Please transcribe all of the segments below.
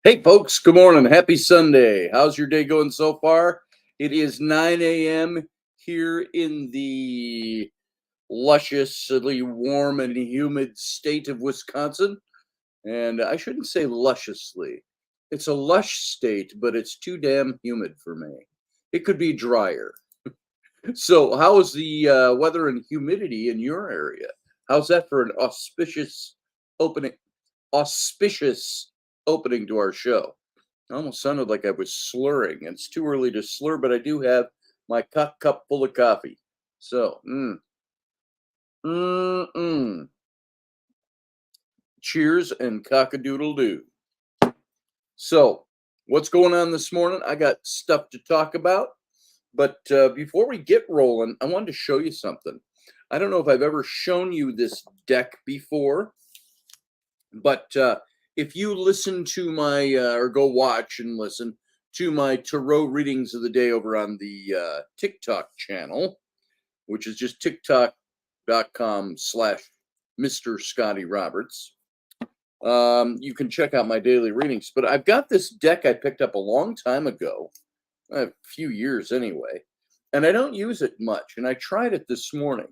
Hey, folks, good morning. Happy Sunday. How's your day going so far? It is 9 a.m. here in the lusciously warm and humid state of Wisconsin. And I shouldn't say lusciously, it's a lush state, but it's too damn humid for me. It could be drier. So, how is the weather and humidity in your area? How's that for an opening? Auspicious opening to our show. It almost sounded like I was slurring. It's too early to slur, but I do have my cup full of coffee. So, mm, mm. Cheers and cock-a-doodle doo. So, what's going on this morning? I got stuff to talk about, but before we get rolling, I wanted to show you something. I don't know if I've ever shown you this deck before, but if you listen to my or go watch and listen to my tarot readings of the day over on the TikTok channel, which is just tiktok.com/Mr. Scotty Roberts. You can check out my daily readings. But I've got this deck I picked up a long time ago, a few years anyway, and I don't use it much. And I tried it this morning.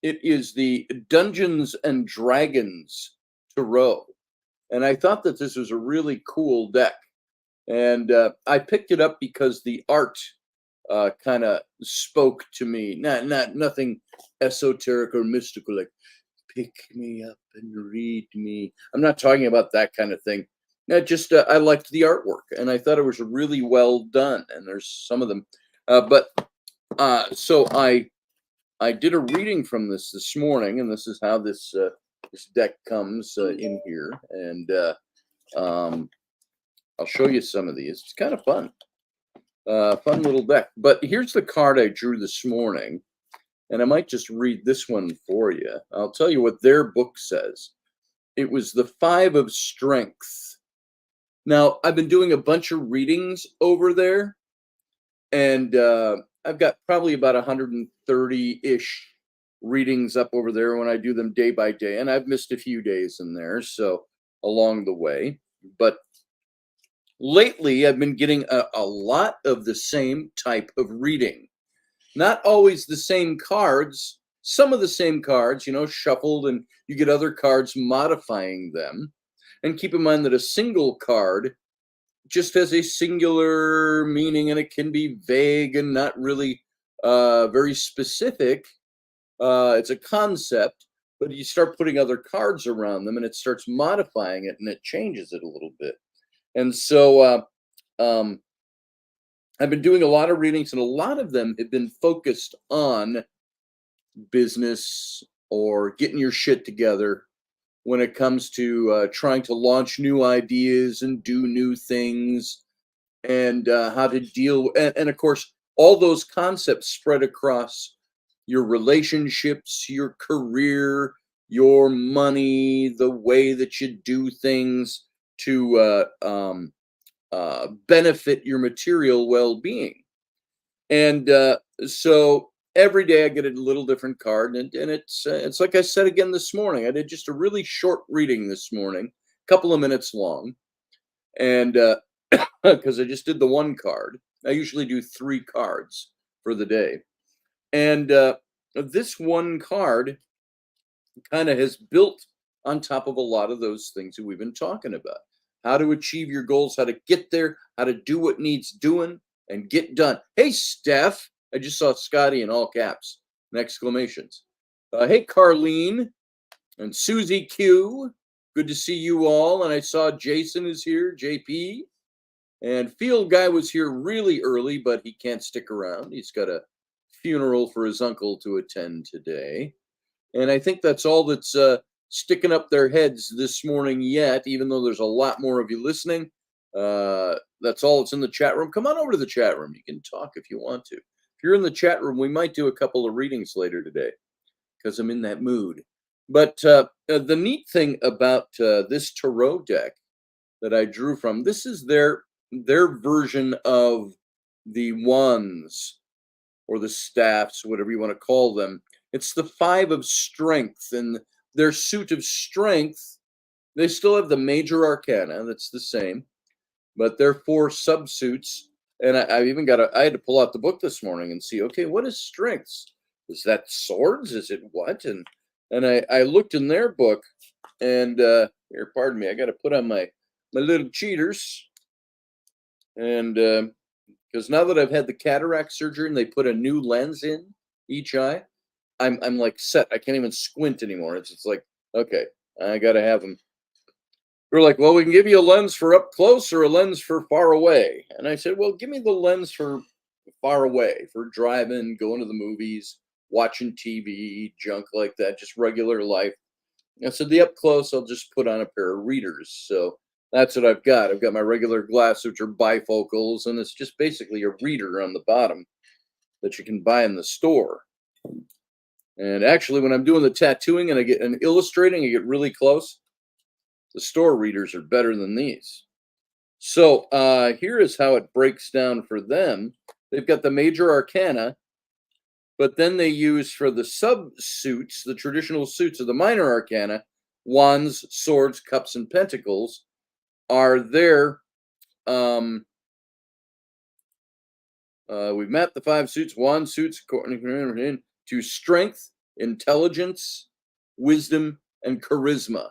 It is the Dungeons and Dragons Tarot. And I thought that this was a really cool deck. And I picked it up because the art kind of spoke to me. Not nothing esoteric or mystical, like pick me up and read me. I'm not talking about that kind of thing. Just I liked the artwork, and I thought it was really well done. And there's some of them, so I did a reading from this morning, and this is how this deck comes in here, and um, I'll show you some of these. It's kind of fun, fun little deck. But here's the card I drew this morning, and I might just read this one for you. I'll tell you what their book says. It was the Five of Strength. Now, I've been doing a bunch of readings over there, and I've got probably about 130-ish readings up over there when I do them day by day, and I've missed a few days in there, so along the way. But lately, I've been getting a lot of the same type of reading. Not always the same cards, some of the same cards, shuffled, and you get other cards modifying them. And keep in mind that a single card just has a singular meaning, and it can be vague and not really very specific. It's a concept, but you start putting other cards around them and it starts modifying it and it changes it a little bit. And so um, I've been doing a lot of readings, and a lot of them have been focused on business or getting your shit together when it comes to trying to launch new ideas and do new things, and how to deal. And of course, all those concepts spread across your relationships, your career, your money, the way that you do things to benefit your material well-being. And so every day I get a little different card, and it's like I said again this morning. I did just a really short reading this morning, a couple of minutes long, and because I just did the one card. I usually do three cards for the day, and this one card kind of has built on top of a lot of those things that we've been talking about. How to achieve your goals, how to get there, how to do what needs doing and get done. Hey, Steph. I just saw Scotty in all caps and exclamations. Hey, Carlene and Susie Q. Good to see you all. And I saw Jason is here, JP. And Field Guy was here really early, but he can't stick around. He's got a funeral for his uncle to attend today. And I think that's all that's sticking up their heads this morning yet, even though there's a lot more of you listening. That's all that's in the chat room. Come on over to the chat room. You can talk if you want to. If you're in the chat room, we might do a couple of readings later today because I'm in that mood. But the neat thing about this tarot deck that I drew from, this is their version of the wands or the staffs, whatever you want to call them. It's the Five of Strength, and their suit of strength, they still have the major arcana, that's the same. but they're 4 subsuits. And I've even I had to pull out the book this morning and see, okay, what is strengths? Is that swords? Is it what? And I looked in their book, and here, pardon me, I got to put on my little cheaters, and because now that I've had the cataract surgery and they put a new lens in each eye, I'm like set. I can't even squint anymore. It's like, okay, I got to have them. They're like, well, we can give you a lens for up close or a lens for far away. And I said, well, give me the lens for far away, for driving, going to the movies, watching TV, junk like that, just regular life. I said, the up close, I'll just put on a pair of readers. So that's what I've got. I've got my regular glass, which are bifocals, and it's just basically a reader on the bottom that you can buy in the store. And actually, when I'm doing the tattooing and I get an illustrating, I get really close. The store readers are better than these. So here is how it breaks down for them. They've got the major arcana, but then they use for the sub-suits, the traditional suits of the minor arcana, wands, swords, cups, and pentacles are there. We've mapped the 5 suits, wand suits, to strength, intelligence, wisdom, and charisma.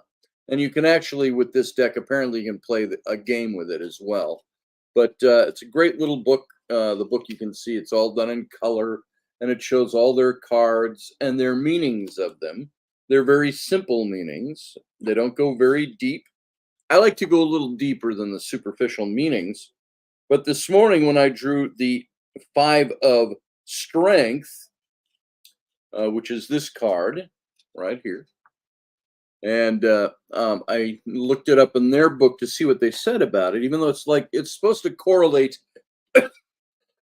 And you can actually, with this deck, apparently you can play a game with it as well. But it's a great little book. The book, you can see it's all done in color, and it shows all their cards and their meanings of them. They're very simple meanings. They don't go very deep. I like to go a little deeper than the superficial meanings. But this morning, when I drew the 5 of strength, which is this card right here, and I looked it up in their book to see what they said about it, even though it's supposed to correlate,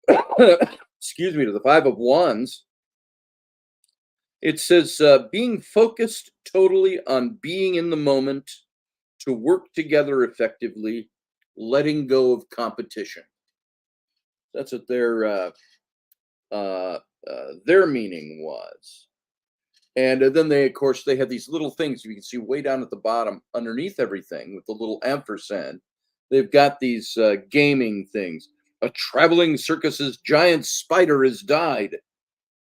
excuse me, to the 5 of wands. It says, being focused totally on being in the moment to work together effectively, letting go of competition. That's what their meaning was. And then they, of course, they have these little things you can see way down at the bottom underneath everything with the little ampersand. They've got these gaming things. A traveling circus's giant spider has died,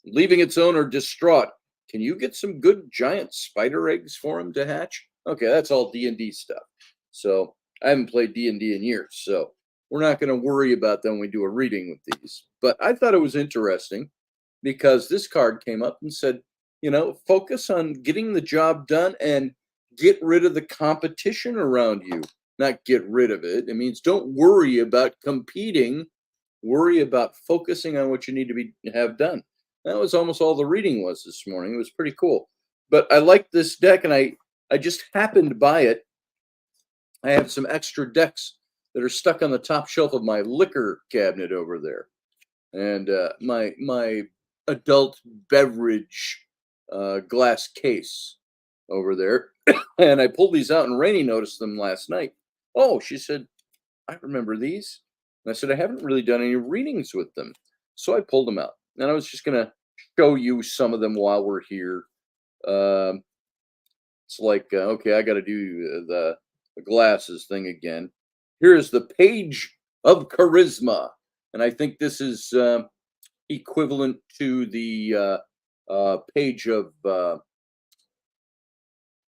leaving its owner distraught. Can you get some good giant spider eggs for him to hatch? Okay, that's all D&D stuff. So I haven't played D&D in years, so we're not going to worry about that when we do a reading with these. But I thought it was interesting because this card came up and said, focus on getting the job done and get rid of the competition around you. Not get rid of it. It means don't worry about competing. Worry about focusing on what you need to have done. That was almost all the reading was this morning. It was pretty cool. But I liked this deck, and I just happened by it. I have some extra decks that are stuck on the top shelf of my liquor cabinet over there, and my adult beverage glass case over there. And I pulled these out, and Raini noticed them last night. Oh, she said, I remember these. And I said, I haven't really done any readings with them. So I pulled them out, and I was just going to show you some of them while we're here. It's like, okay, I got to do the glasses thing again. Here's the page of charisma. And I think this is equivalent to the page of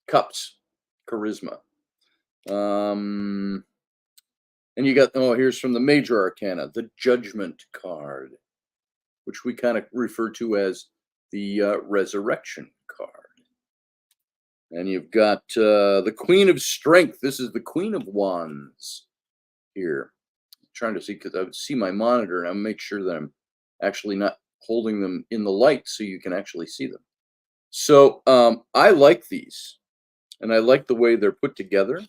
cups, charisma. And you got, here's from the major arcana, the judgment card, which we kind of refer to as the resurrection card. And you've got the Queen of Strength. This is the Queen of Wands here. I'm trying to see, because I would see my monitor, and I'll make sure that I'm actually not holding them in the light so you can actually see them. So I like these, and I like the way they're put together.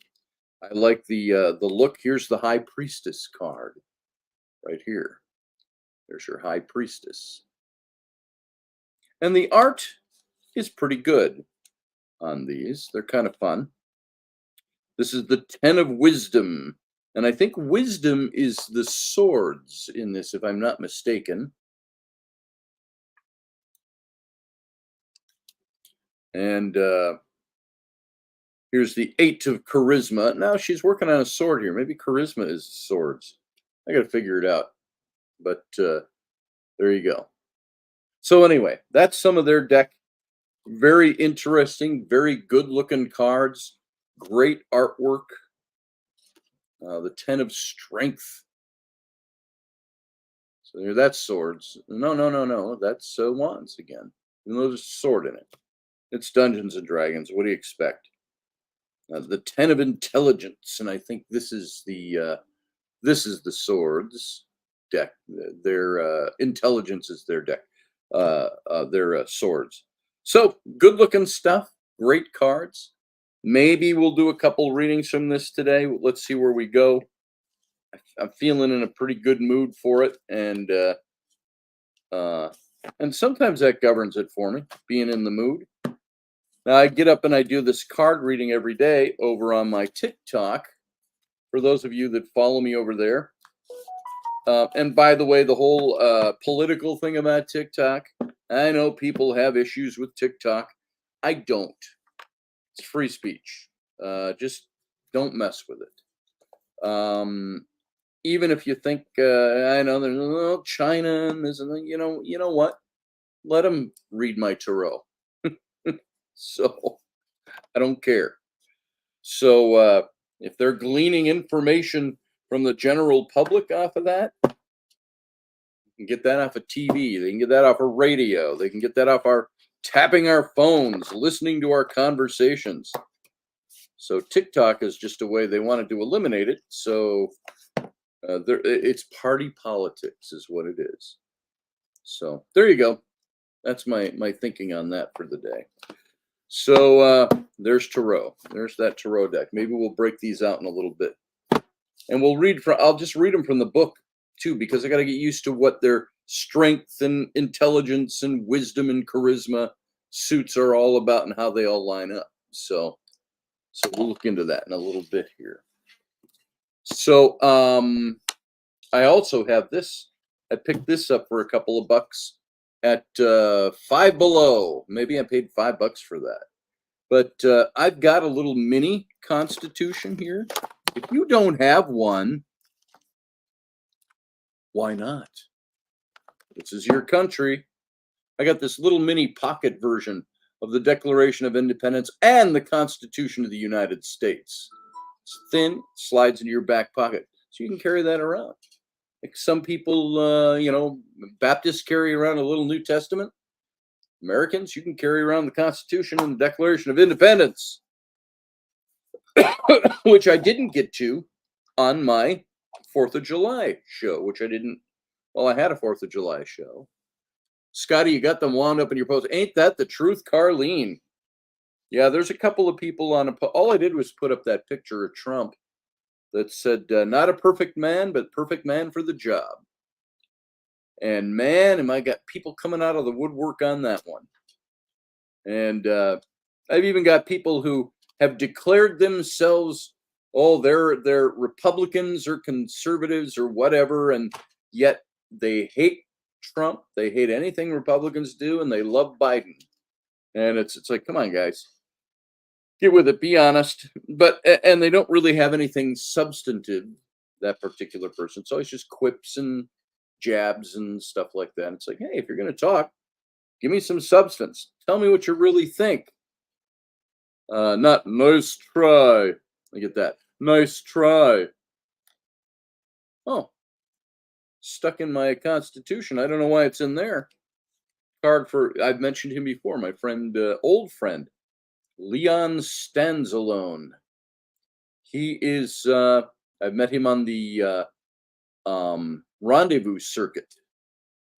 I like the look. Here's the High Priestess card right here. There's your High Priestess. And the art is pretty good on these. They're kind of fun. This is the 10 of Wisdom. And I think wisdom is the swords in this, if I'm not mistaken. And Here's the 8 of charisma. Now she's working on a sword here. Maybe charisma is swords. I got to figure it out. But there you go. So anyway, that's some of their deck. Very interesting, very good looking cards. Great artwork. The 10 of strength. So there, that's swords. No. That's wands again. And there's a sword in it. It's Dungeons and Dragons. What do you expect? The 10 of intelligence, and I think this is the swords deck. Their intelligence is their deck. Their swords. So good looking stuff. Great cards. Maybe we'll do a couple readings from this today. Let's see where we go. I'm feeling in a pretty good mood for it, and sometimes that governs it for me, being in the mood. Now I get up and I do this card reading every day over on my TikTok. For those of you that follow me over there, and by the way, the whole political thing about TikTok, I know people have issues with TikTok. I don't. It's free speech. Just don't mess with it. Even if you think I know there's China and this and that, you know what? Let them read my tarot. So I don't care. So if they're gleaning information from the general public off of that, you can get that off of TV. They can get that off of radio. They can get that off our tapping our phones, listening to our conversations. So TikTok is just a way they wanted to eliminate it. So it's party politics is what it is. So there you go. That's my thinking on that for the day. So there's tarot. There's that tarot deck. Maybe we'll break these out in a little bit, and we'll read from. I'll just read them from the book too, because I got to get used to what their strength and intelligence and wisdom and charisma suits are all about and how they all line up. So we'll look into that in a little bit here. So I also have this. I picked this up for a couple of bucks at Five Below. Maybe I paid $5 for that. But I've got a little mini Constitution here. If you don't have one, why not? This is your country. I got this little mini pocket version of the Declaration of Independence and the Constitution of the United States. It's thin, slides into your back pocket, so you can carry that around. Like some people, Baptists carry around a little New Testament. Americans, you can carry around the Constitution and the Declaration of Independence, which I didn't get to on my 4th of July show, which I didn't. Well, I had a 4th of July show. Scotty, you got them wound up in your post. Ain't that the truth, Carlene? Yeah, there's a couple of people on all I did was put up that picture of Trump that said, not a perfect man, but perfect man for the job. And man, am I got people coming out of the woodwork on that one. And I've even got people who have declared themselves, they're Republicans or conservatives or whatever, and yet they hate Trump. They hate anything Republicans do, and they love Biden. And it's like, come on, guys. Get with it, be honest. And they don't really have anything substantive, that particular person. So it's just quips and jabs and stuff like that. It's like, hey, if you're going to talk, give me some substance. Tell me what you really think. Not nice try. I get that. Nice try. Oh, stuck in my Constitution. I don't know why it's in there. Card for, I've mentioned him before, my friend, old friend, Leon Stanzalone. He is, I've met him on the rendezvous circuit.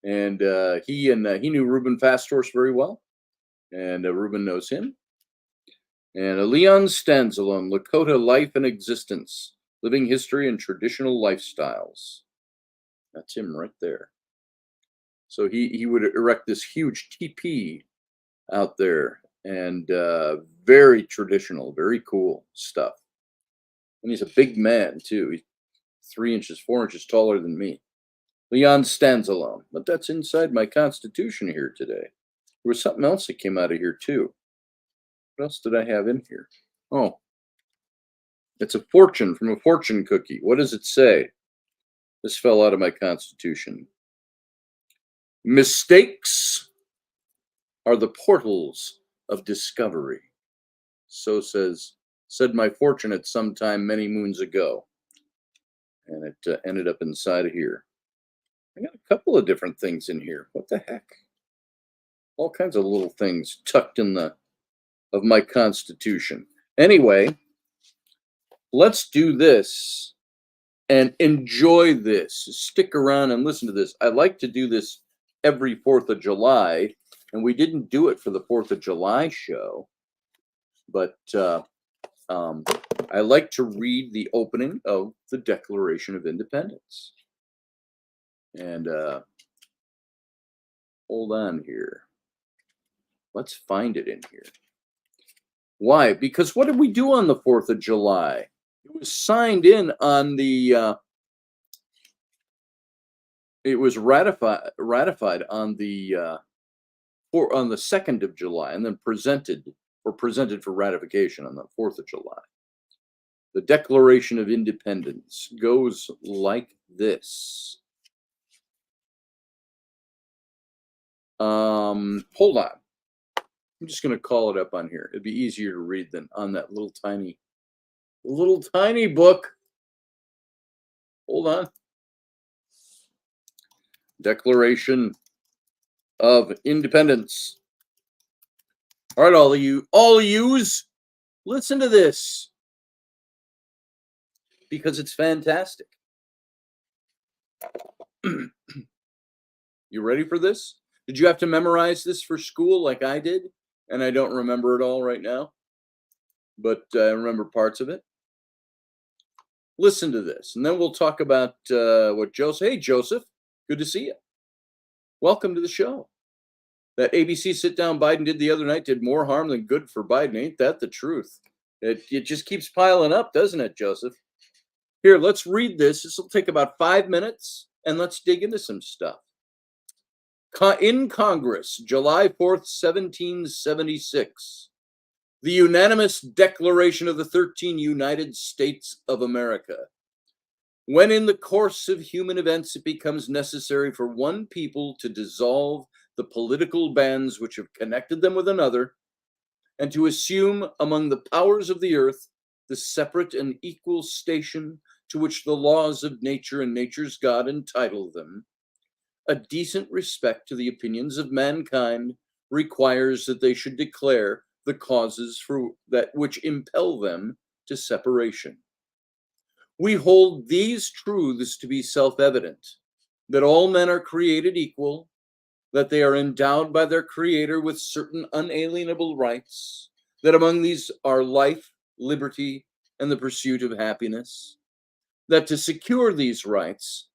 And he knew Ruben Fasthorse very well. And Ruben knows him. And Leon Stanzalone, Lakota Life and Existence, Living History and Traditional Lifestyles. That's him right there. So he would erect this huge teepee out there. And very traditional, very cool stuff. And he's a big man, too. He's 3 inches, 4 inches taller than me. Leon Stanzalone. But that's inside my Constitution here today. There was something else that came out of here, too. What else did I have in here? Oh, it's a fortune from a fortune cookie. What does it say? This fell out of my constitution. Mistakes are the portals of discovery. So said my fortune at some time many moons ago, and it ended up inside of here. I got a couple of different things in here. What the heck? All kinds of little things tucked in the of my constitution. Anyway, let's do this and enjoy this. Stick around and listen to this. I like to do this every 4th of July, and we didn't do it for the 4th of July show, but I like to read the opening of the Declaration of Independence. And hold on here. Let's find it in here. Why? Because what did we do on the 4th of July? It was signed in on the it was ratified on the 2nd of July, and then presented for ratification on the 4th of July. The Declaration of Independence goes like this. Hold on. I'm just going to call it up on here. It'd be easier to read than on that little tiny book. Hold on. Declaration of Independence. All right, all of yous, listen to this, because it's fantastic. You ready for this? Did you have to memorize this for school like I did? And I don't remember it all right now, but I remember parts of it. Listen to this, and then we'll talk about what Joseph. Hey, Joseph, good to see you. Welcome to the show. That ABC sit-down Biden did the other night did more harm than good for Biden. Ain't that the truth? It just keeps piling up, doesn't it, Joseph? Here, let's read this. This will take about 5 minutes, and let's dig into some stuff. In Congress, July 4th, 1776, the unanimous Declaration of the 13 United States of America. When in the course of human events it becomes necessary for one people to dissolve the political bands which have connected them with another, and to assume among the powers of the earth the separate and equal station to which the laws of nature and nature's God entitle them, a decent respect to the opinions of mankind requires that they should declare the causes for that which impel them to separation. We hold these truths to be self-evident, that all men are created equal, that they are endowed by their Creator with certain unalienable rights, that among these are life, liberty, and the pursuit of happiness, that to secure these rights,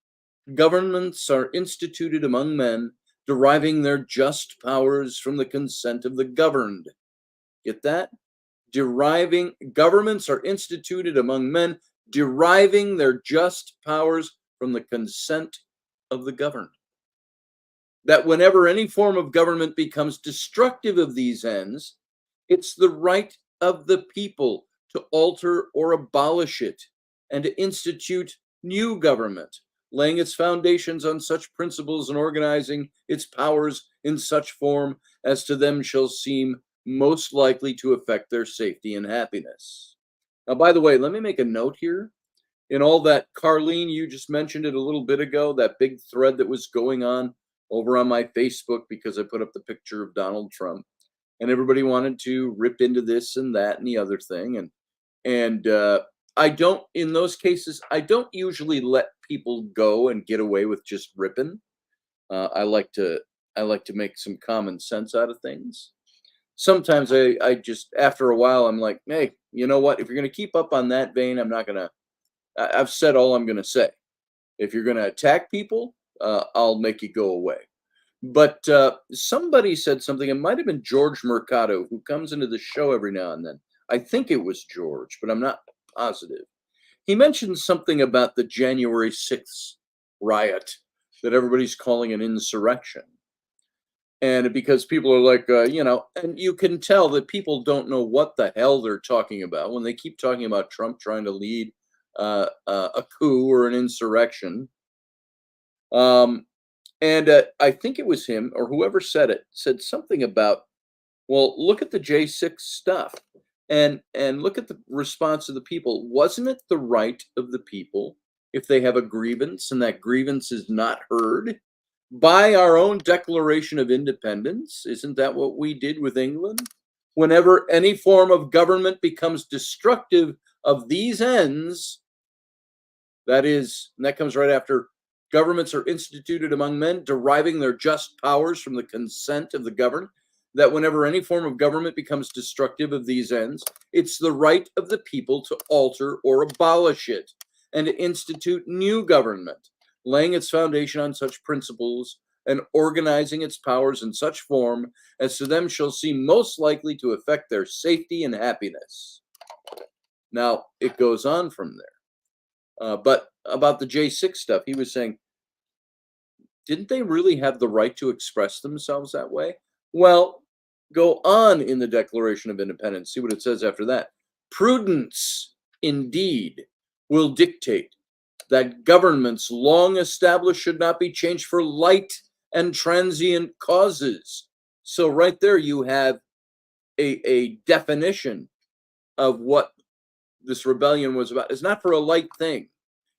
governments are instituted among men, deriving their just powers from the consent of the governed. Get that? Governments are instituted among men, deriving their just powers from the consent of the governed. That whenever any form of government becomes destructive of these ends, it's the right of the people to alter or abolish it, and to institute new government, laying its foundations on such principles and organizing its powers in such form as to them shall seem most likely to affect their safety and happiness. Now, by the way, let me make a note here. In all that, Carlene, you just mentioned it a little bit ago, that big thread that was going on over on my Facebook because I put up the picture of Donald Trump, and everybody wanted to rip into this and that and the other thing. And I don't, in those cases, I don't usually let people go and get away with just ripping. I like to make some common sense out of things. Sometimes I just, after a while, I'm like, hey, you know what? If you're going to keep up on that vein, I've said all I'm going to say. If you're going to attack people, I'll make you go away. But somebody said something, it might have been George Mercado, who comes into the show every now and then. I think it was George, but I'm not positive. He mentioned something about the January 6th riot that everybody's calling an insurrection. And because people are like, and you can tell that people don't know what the hell they're talking about when they keep talking about Trump trying to lead a coup or an insurrection. Um, and I think it was him or whoever said it, said something about, well, look at the J6 stuff and look at the response of the people. Wasn't it the right of the people if they have a grievance and that grievance is not heard by our own Declaration of Independence? Isn't that what we did with England? Whenever any form of government becomes destructive of these ends, that is, and that comes right after, governments are instituted among men, deriving their just powers from the consent of the governed, that whenever any form of government becomes destructive of these ends, it's the right of the people to alter or abolish it and to institute new government, laying its foundation on such principles and organizing its powers in such form as to them shall seem most likely to affect their safety and happiness. Now, it goes on from there. But about the J6 stuff, he was saying, didn't they really have the right to express themselves that way? Well, go on in the Declaration of Independence, see what it says after that. Prudence, indeed, will dictate that governments long established should not be changed for light and transient causes. So right there you have a definition of what this rebellion was about. It's not for a light thing.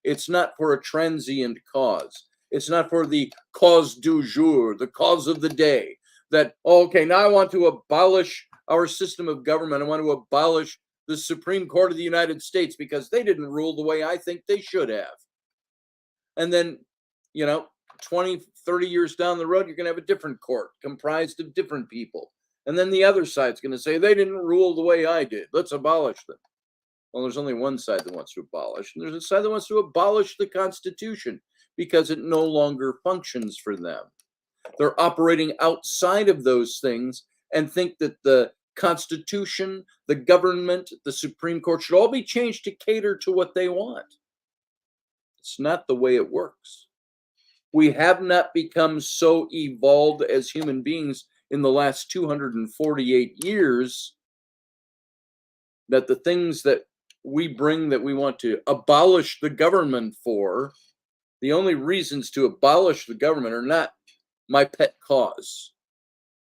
It's not for a transient cause. It's not for the cause du jour, the cause of the day. That, okay, now I want to abolish our system of government. I want to abolish the Supreme Court of the United States because they didn't rule the way I think they should have. And then, 20, 30 years down the road, you're going to have a different court comprised of different people. And then the other side's going to say, they didn't rule the way I did. Let's abolish them. Well, there's only one side that wants to abolish, and there's a side that wants to abolish the Constitution because it no longer functions for them. They're operating outside of those things and think that the Constitution, the government, the Supreme Court should all be changed to cater to what they want. It's not the way it works. We have not become so evolved as human beings in the last 248 years that the things that we bring that we want to abolish the government for, the only reasons to abolish the government are not my pet cause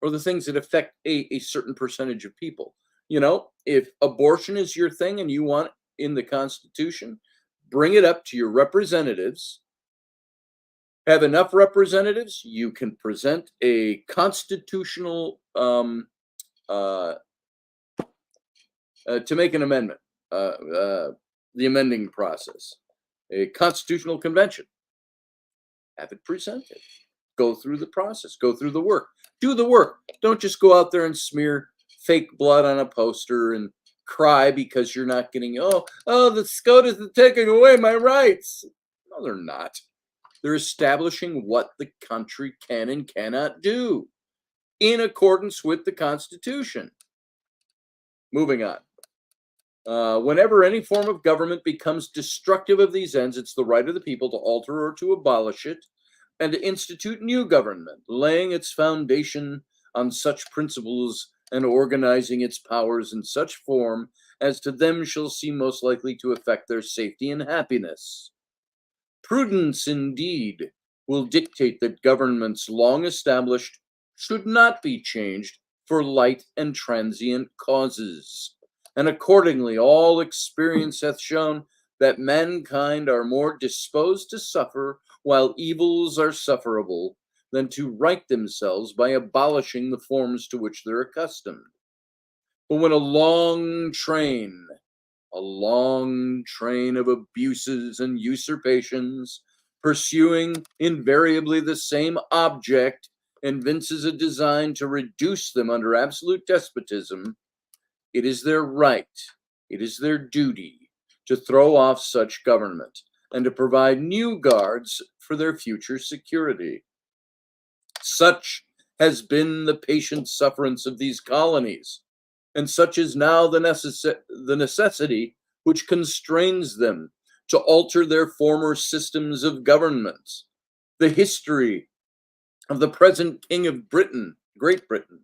or the things that affect a certain percentage of people. If abortion is your thing and you want in the Constitution, bring it up to your representatives. Have enough representatives, you can present a constitutional to make an amendment, the amending process, a constitutional convention. Have it presented. Go through the process. Go through the work. Do the work. Don't just go out there and smear fake blood on a poster and cry because you're not getting, the SCOTUS is taking away my rights. No, they're not. They're establishing what the country can and cannot do in accordance with the Constitution. Moving on. Whenever any form of government becomes destructive of these ends, it's the right of the people to alter or to abolish it and to institute new government, laying its foundation on such principles and organizing its powers in such form as to them shall seem most likely to affect their safety and happiness. Prudence, indeed, will dictate that governments long established should not be changed for light and transient causes. And accordingly, all experience hath shown that mankind are more disposed to suffer while evils are sufferable than to right themselves by abolishing the forms to which they're accustomed. But when a long train of abuses and usurpations, pursuing invariably the same object, evinces a design to reduce them under absolute despotism, it is their right, it is their duty to throw off such government and to provide new guards for their future security. Such has been the patient sufferance of these colonies, and such is now the necessity which constrains them to alter their former systems of government. The history of the present King of Britain Great Britain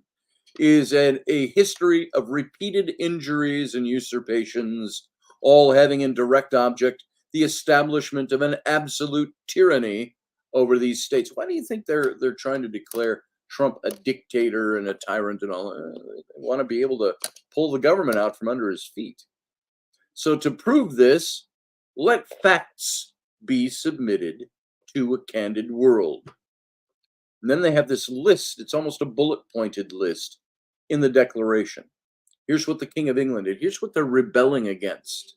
is a history of repeated injuries and usurpations, all having in direct object the establishment of an absolute tyranny over these states. Why do you think they're trying to declare Trump a dictator and a tyrant and all? They want to be able to pull the government out from under his feet. So to prove this, let facts be submitted to a candid world. And then they have this list. It's almost a bullet-pointed list in the Declaration. Here's what the King of England did. Here's what they're rebelling against.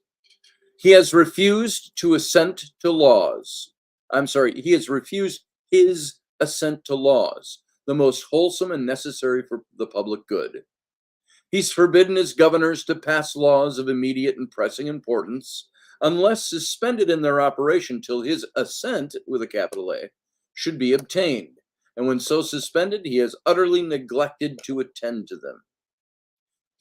He has refused to assent to laws. He has refused his assent to laws, the most wholesome and necessary for the public good. He's forbidden his governors to pass laws of immediate and pressing importance, unless suspended in their operation till his assent, with a capital A, should be obtained. And when so suspended, he has utterly neglected to attend to them.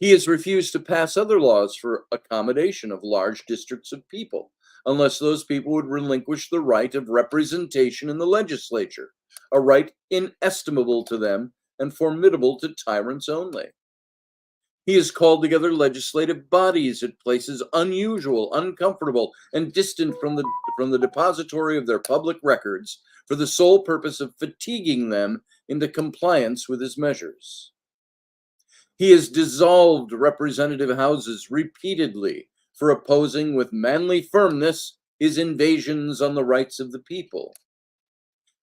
He has refused to pass other laws for accommodation of large districts of people, unless those people would relinquish the right of representation in the legislature, a right inestimable to them and formidable to tyrants only. He has called together legislative bodies at places unusual, uncomfortable, and distant from the depository of their public records for the sole purpose of fatiguing them into compliance with his measures. He has dissolved representative houses repeatedly for opposing with manly firmness his invasions on the rights of the people.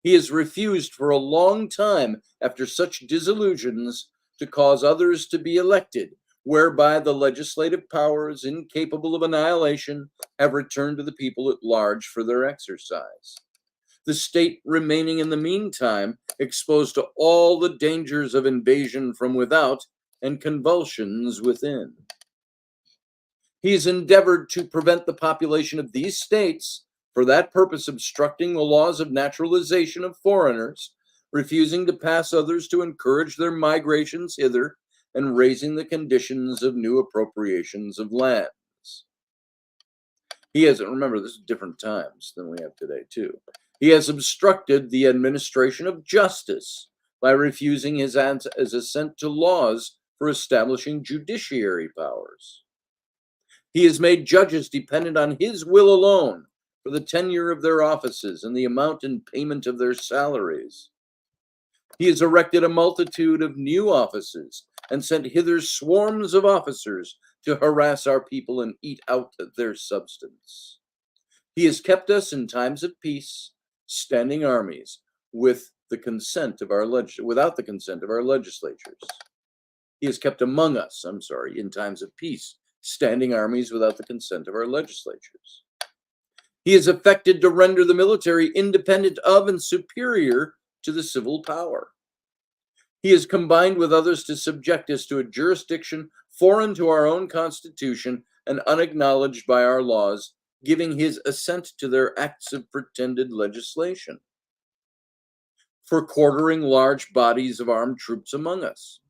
He has refused for a long time, after such disillusions, to cause others to be elected, whereby the legislative powers, incapable of annihilation, have returned to the people at large for their exercise. The state remaining in the meantime exposed to all the dangers of invasion from without and convulsions within. He has endeavored to prevent the population of these states, for that purpose obstructing the laws of naturalization of foreigners, refusing to pass others to encourage their migrations hither, and raising the conditions of new appropriations of lands. He has, remember, this is different times than we have today, too. He has obstructed the administration of justice by refusing his assent to laws for establishing judiciary powers. He has made judges dependent on his will alone for the tenure of their offices and the amount and payment of their salaries. He has erected a multitude of new offices and sent hither swarms of officers to harass our people and eat out their substance. He has kept us in times of peace, standing armies, without the consent of our legislatures. He has kept among us, in times of peace, standing armies without the consent of our legislatures. He has effected to render the military independent of and superior to the civil power. He has combined with others to subject us to a jurisdiction foreign to our own constitution and unacknowledged by our laws, giving his assent to their acts of pretended legislation. For quartering large bodies of armed troops among us.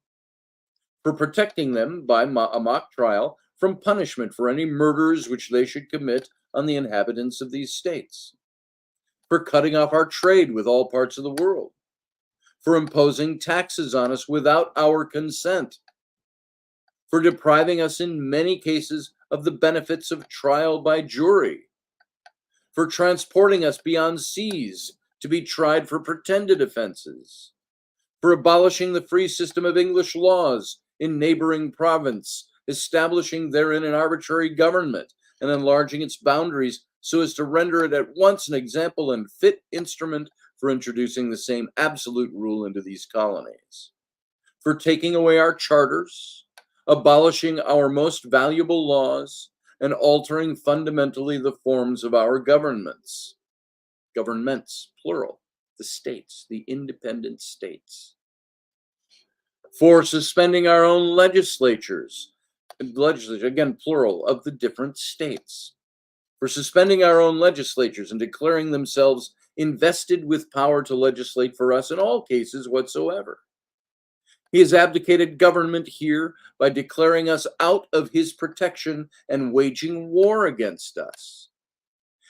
For protecting them by a mock trial from punishment for any murders which they should commit on the inhabitants of these states. For cutting off our trade with all parts of the world. For imposing taxes on us without our consent. For depriving us in many cases of the benefits of trial by jury. For transporting us beyond seas to be tried for pretended offenses. For abolishing the free system of English laws in neighboring province, establishing therein an arbitrary government and enlarging its boundaries so as to render it at once an example and fit instrument for introducing the same absolute rule into these colonies. For taking away our charters, abolishing our most valuable laws, and altering fundamentally the forms of our governments. Governments, plural, the states, the independent states. For suspending our own legislatures, again, plural, of the different states. For suspending our own legislatures and declaring themselves invested with power to legislate for us in all cases whatsoever. He has abdicated government here by declaring us out of his protection and waging war against us.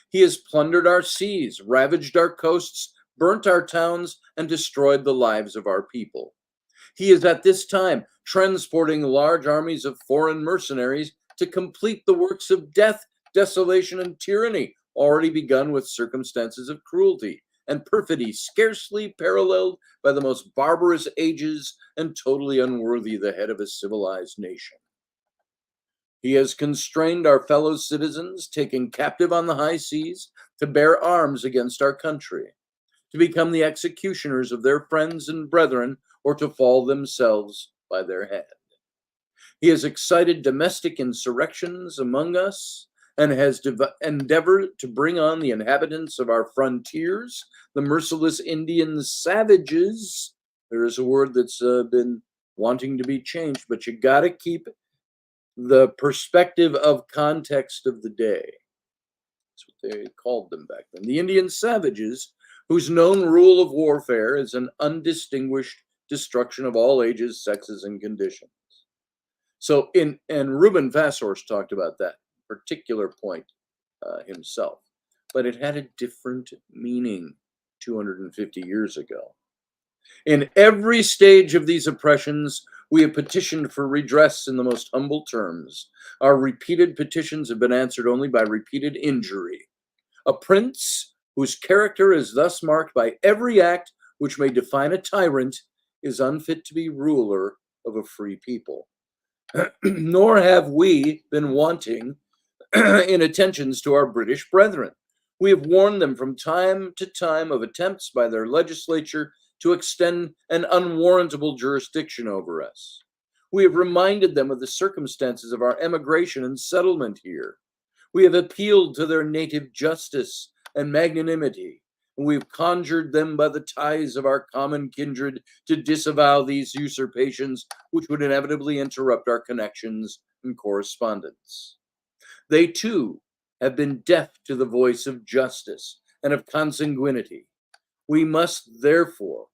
He has plundered our seas, ravaged our coasts, burnt our towns, and destroyed the lives of our people. He is at this time transporting large armies of foreign mercenaries to complete the works of death, desolation, and tyranny already begun with circumstances of cruelty and perfidy scarcely paralleled by the most barbarous ages and totally unworthy the head of a civilized nation. He has constrained our fellow citizens, taken captive on the high seas, to bear arms against our country, to become the executioners of their friends and brethren, or to fall themselves by their hand. He has excited domestic insurrections among us and has endeavored to bring on the inhabitants of our frontiers, the merciless Indian savages. There is a word that's been wanting to be changed, but you got to keep the perspective of context of the day. That's what they called them back then. The Indian savages, whose known rule of warfare is an undistinguished destruction of all ages, sexes, and conditions. So, and Reuben Vasshorst talked about that particular point himself, but it had a different meaning 250 years ago. In every stage of these oppressions, we have petitioned for redress in the most humble terms. Our repeated petitions have been answered only by repeated injury. A prince whose character is thus marked by every act which may define a tyrant is unfit to be ruler of a free people. Nor have we been wanting in attentions to our British brethren. We have warned them from time to time of attempts by their legislature to extend an unwarrantable jurisdiction over us. We have reminded them of the circumstances of our emigration and settlement here. We have appealed to their native justice and magnanimity, and we have conjured them by the ties of our common kindred to disavow these usurpations, which would inevitably interrupt our connections and correspondence. They too have been deaf to the voice of justice and of consanguinity. We must therefore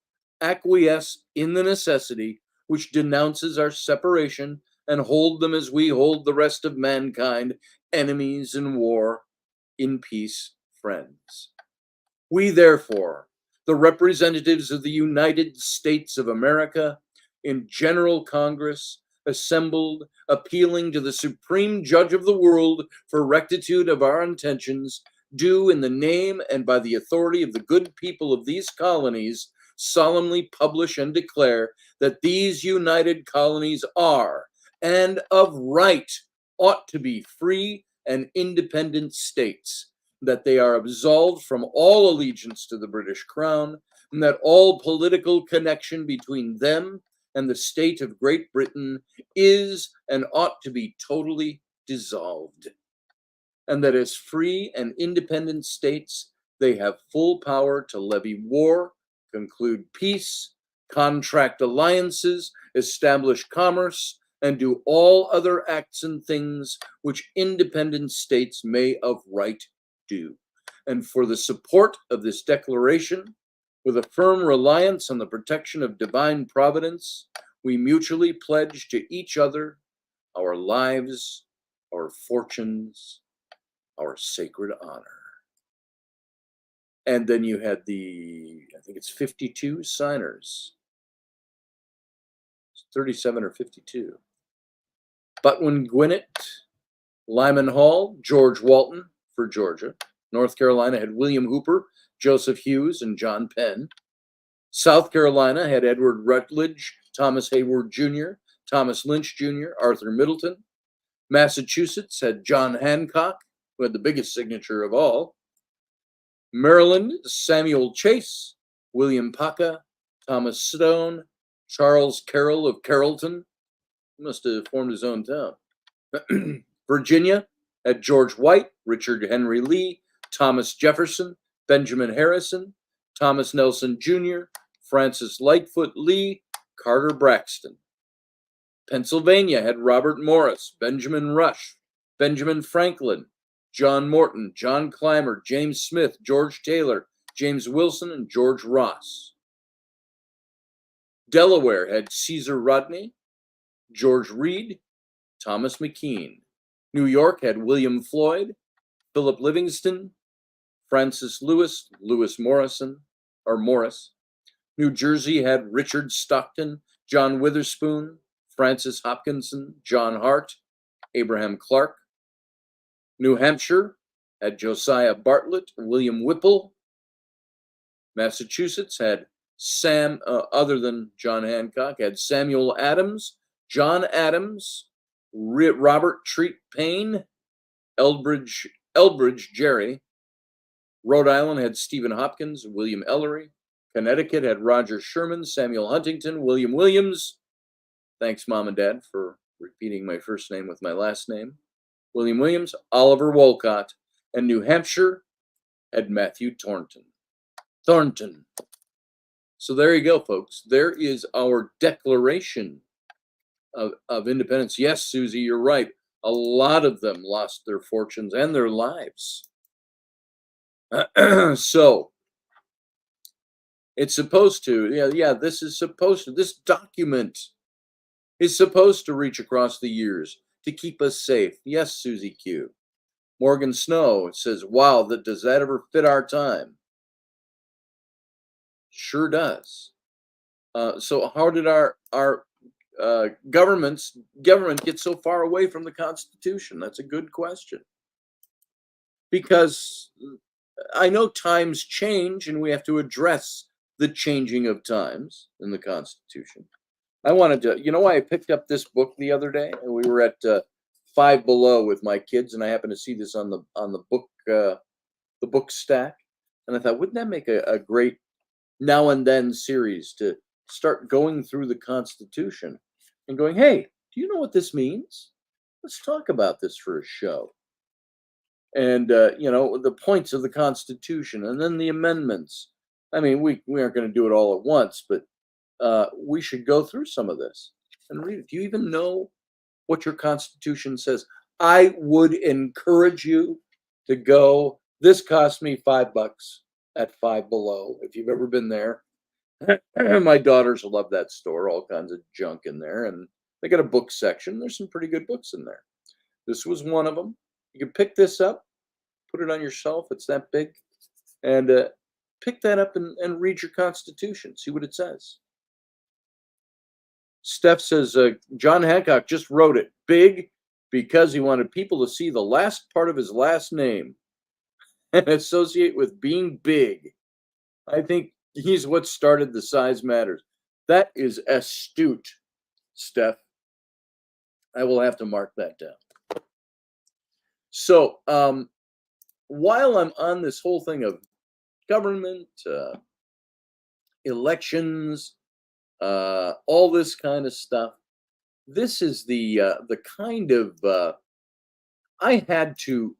acquiesce in the necessity which denounces our separation and hold them as we hold the rest of mankind, enemies in war, in peace, friends. We therefore, the representatives of the United States of America, in General Congress, assembled, appealing to the Supreme Judge of the world for rectitude of our intentions, do in the name and by the authority of the good people of these colonies solemnly publish and declare that these united colonies are, and of right ought to be, free and independent states, that they are absolved from all allegiance to the British Crown, and that all political connection between them and the state of Great Britain is and ought to be totally dissolved, and that as free and independent states, they have full power to levy war, conclude peace, contract alliances, establish commerce, and do all other acts and things which independent states may of right do. And for the support of this declaration, with a firm reliance on the protection of divine providence, we mutually pledge to each other our lives, our fortunes, our sacred honor. And then you had I think it's 52 signers. 37 or 52. Butwin Gwinnett, Lyman Hall, George Walton for Georgia. North Carolina had William Hooper, Joseph Hughes, and John Penn. South Carolina had Edward Rutledge, Thomas Hayward Jr., Thomas Lynch Jr., Arthur Middleton. Massachusetts had John Hancock, who had the biggest signature of all. Maryland, Samuel Chase, William Paca, Thomas Stone, Charles Carroll of Carrollton. He must have formed his own town. Virginia had George White, Richard Henry Lee, Thomas Jefferson, Benjamin Harrison, Thomas Nelson Jr., Francis Lightfoot Lee, Carter Braxton. Pennsylvania had Robert Morris, Benjamin Rush, Benjamin Franklin, John Morton, John Clymer, James Smith, George Taylor, James Wilson, and George Ross. Delaware had Caesar Rodney, George Reed, Thomas McKean. New York had William Floyd, Philip Livingston, Francis Lewis, Lewis Morrison, or Morris. New Jersey had Richard Stockton, John Witherspoon, Francis Hopkinson, John Hart, Abraham Clark. New Hampshire had Josiah Bartlett, William Whipple. Massachusetts had other than John Hancock, had Samuel Adams, John Adams, Robert Treat Paine, Elbridge Gerry. Rhode Island had Stephen Hopkins, William Ellery. Connecticut had Roger Sherman, Samuel Huntington, William Williams. Thanks, Mom and Dad, for repeating my first name with my last name. William Williams, Oliver Wolcott. And New Hampshire had Matthew Thornton. So there you go, folks. There is our Declaration of Independence. Yes, Susie, you're right. A lot of them lost their fortunes and their lives. So it's supposed to, this document is supposed to reach across the years to keep us safe. Yes, Susie Q. Morgan Snow says, wow, does that ever fit our time? Sure does. So how did our government get so far away from the Constitution? That's a good question. Because I know times change and we have to address the changing of times in the Constitution. I wanted to, you know why I picked up this book the other day? We were at Five Below with my kids, and I happened to see this on the book stack, and I thought, wouldn't that make a great now and then series to start going through the Constitution and going, hey, do you know what this means? Let's talk about this for a show. And the points of the Constitution, and then the amendments. I mean, we aren't going to do it all at once, but we should go through some of this and read it. Do you even know what your Constitution says? I would encourage you to go. This cost me $5 at Five Below. If you've ever been there, my daughters love that store. All kinds of junk in there, and they got a book section. There's some pretty good books in there. This was one of them. You can pick this up, put it on your shelf. It's that big, and pick that up and read your Constitution. See what it says. Steph says, John Hancock just wrote it big because he wanted people to see the last part of his last name and associate with being big. I think he's what started the Size Matters. That is astute, Steph. I will have to mark that down. So while I'm on this whole thing of government, elections, all this kind of stuff, this is the kind of I had to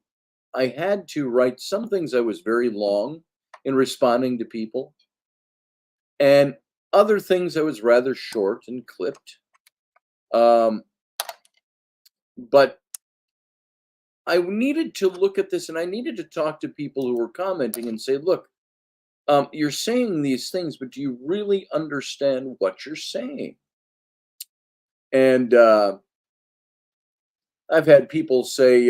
write some things. I was very long in responding to people, and other things I was rather short and clipped. But I needed to look at this, and I needed to talk to people who were commenting and say, look, you're saying these things, but do you really understand what you're saying? And I've had people say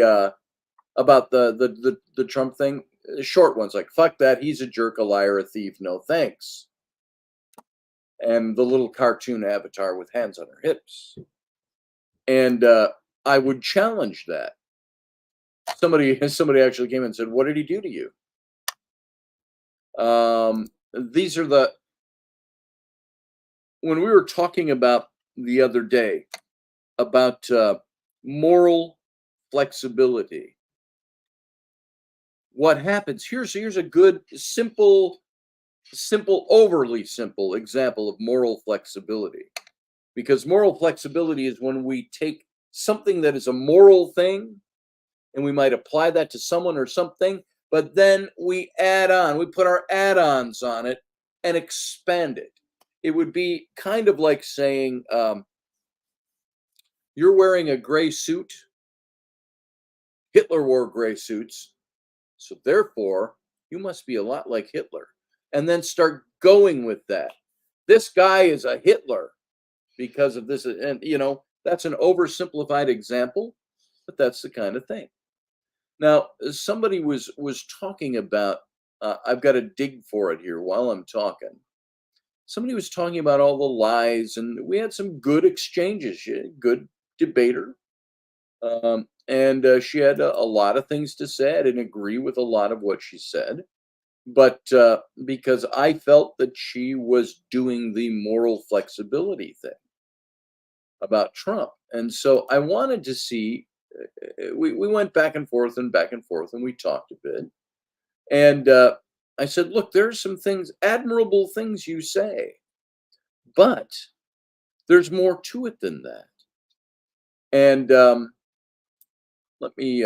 about the Trump thing, short ones like, fuck that, he's a jerk, a liar, a thief, no thanks. And the little cartoon avatar with hands on her hips. And I would challenge that. Somebody actually came and said, what did he do to you? These are when we were talking about the other day about moral flexibility. What happens? Here's a good, simple, overly simple example of moral flexibility. Because moral flexibility is when we take something that is a moral thing and we might apply that to someone or something, but then we put our add-ons on it and expand it. It would be kind of like saying, you're wearing a gray suit. Hitler wore gray suits. So therefore, you must be a lot like Hitler. And then start going with that. This guy is a Hitler because of this. And, that's an oversimplified example, but that's the kind of thing. Now, somebody was talking about, I've got to dig for it here while I'm talking. somebody was talking about all the lies, and we had some good exchanges. Good debater, and she had a lot of things to say. I didn't agree with a lot of what she said, but because I felt that she was doing the moral flexibility thing about Trump, and so I wanted to see. We went back and forth and back and forth, and we talked a bit. And I said, "Look, there's some things, admirable things you say, but there's more to it than that." And let me,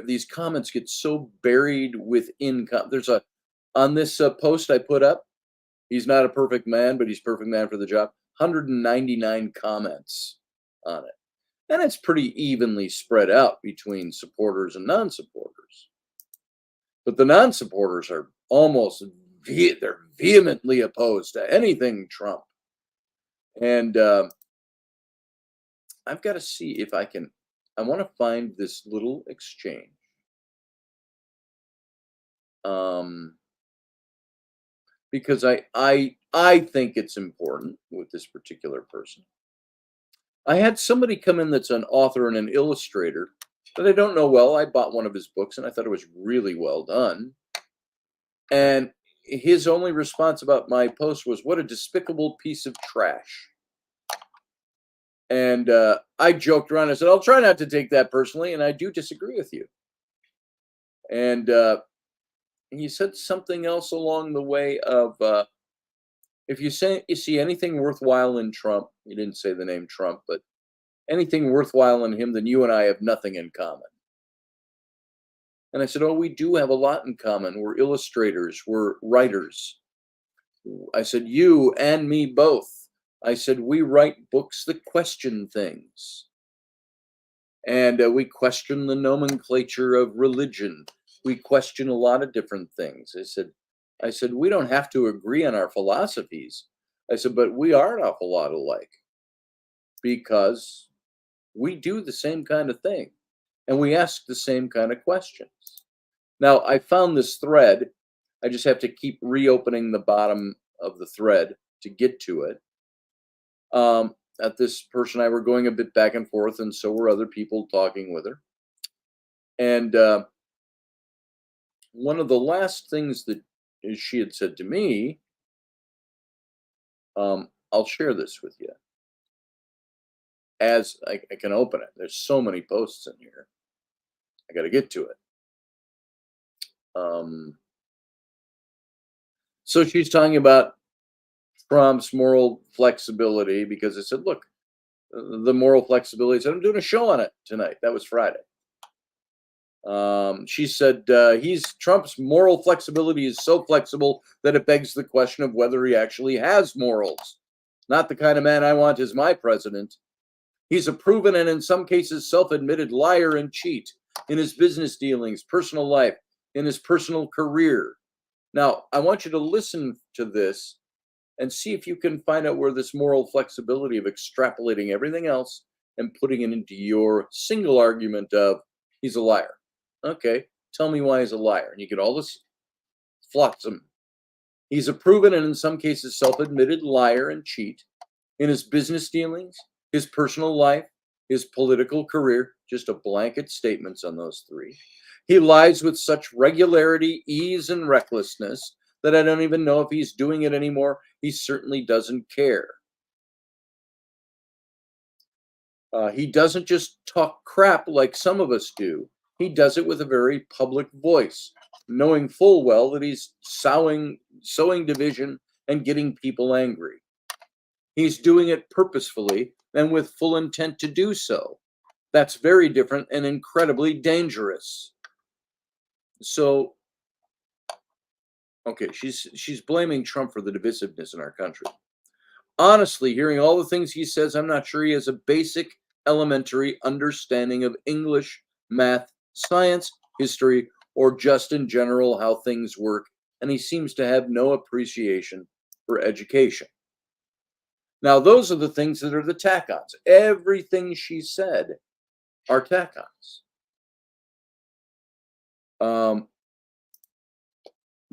these comments get so buried within. There's a on this post I put up. He's not a perfect man, but he's perfect man for the job. 199 comments on it, and it's pretty evenly spread out between supporters and non-supporters. But the non-supporters are they're vehemently opposed to anything Trump. And I've got to see if I want to find this little exchange. Um, because I think it's important with this particular person. I had somebody come in that's an author and an illustrator that I don't know well. I bought one of his books and I thought it was really well done. And his only response about my post was, "What a despicable piece of trash." And I joked around. I said, "I'll try not to take that personally, and I do disagree with you." And he said something else along the way of, "If you see anything worthwhile in Trump," he didn't say the name Trump, but anything worthwhile in him, then you and I have nothing in common. And I said, "Oh, we do have a lot in common. We're illustrators, we're writers." I said, "You and me both." I said, "We write books that question things. And we question the nomenclature of religion. We question a lot of different things." I said, "We don't have to agree on our philosophies." I said, "But we are an awful lot alike because we do the same kind of thing and we ask the same kind of questions." Now, I found this thread. I just have to keep reopening the bottom of the thread to get to it. At this person, I were going a bit back and forth, and so were other people talking with her. And one of the last things that she had said to me, I'll share this with you as I can open it. There's so many posts in here. I got to get to it. So she's talking about Trump's moral flexibility because I said, "Look, the moral flexibility." I said, "I'm doing a show on it tonight." That was Friday. She said, Trump's moral flexibility is so flexible that it begs the question of whether he actually has morals. Not the kind of man I want as my president. He's a proven and in some cases self-admitted liar and cheat in his business dealings, personal life, in his personal career. Now, I want you to listen to this and see if you can find out where this moral flexibility of extrapolating everything else and putting it into your single argument of he's a liar. Okay, tell me why he's a liar. And you get all this flotsam. He's a proven and in some cases self-admitted liar and cheat in his business dealings, his personal life, his political career. Just a blanket statements on those three. He lies with such regularity, ease, and recklessness that I don't even know if he's doing it anymore. He certainly doesn't care. He doesn't just talk crap like some of us do. He does it with a very public voice, knowing full well that he's sowing division and getting people angry. He's doing it purposefully and with full intent to do so. That's very different and incredibly dangerous. So, okay, she's blaming Trump for the divisiveness in our country. Honestly, hearing all the things he says, I'm not sure he has a basic elementary understanding of English, math, science, history, or just in general how things work, and he seems to have no appreciation for education. Now, those are the things that are the tack-ons. Everything she said are tack-ons.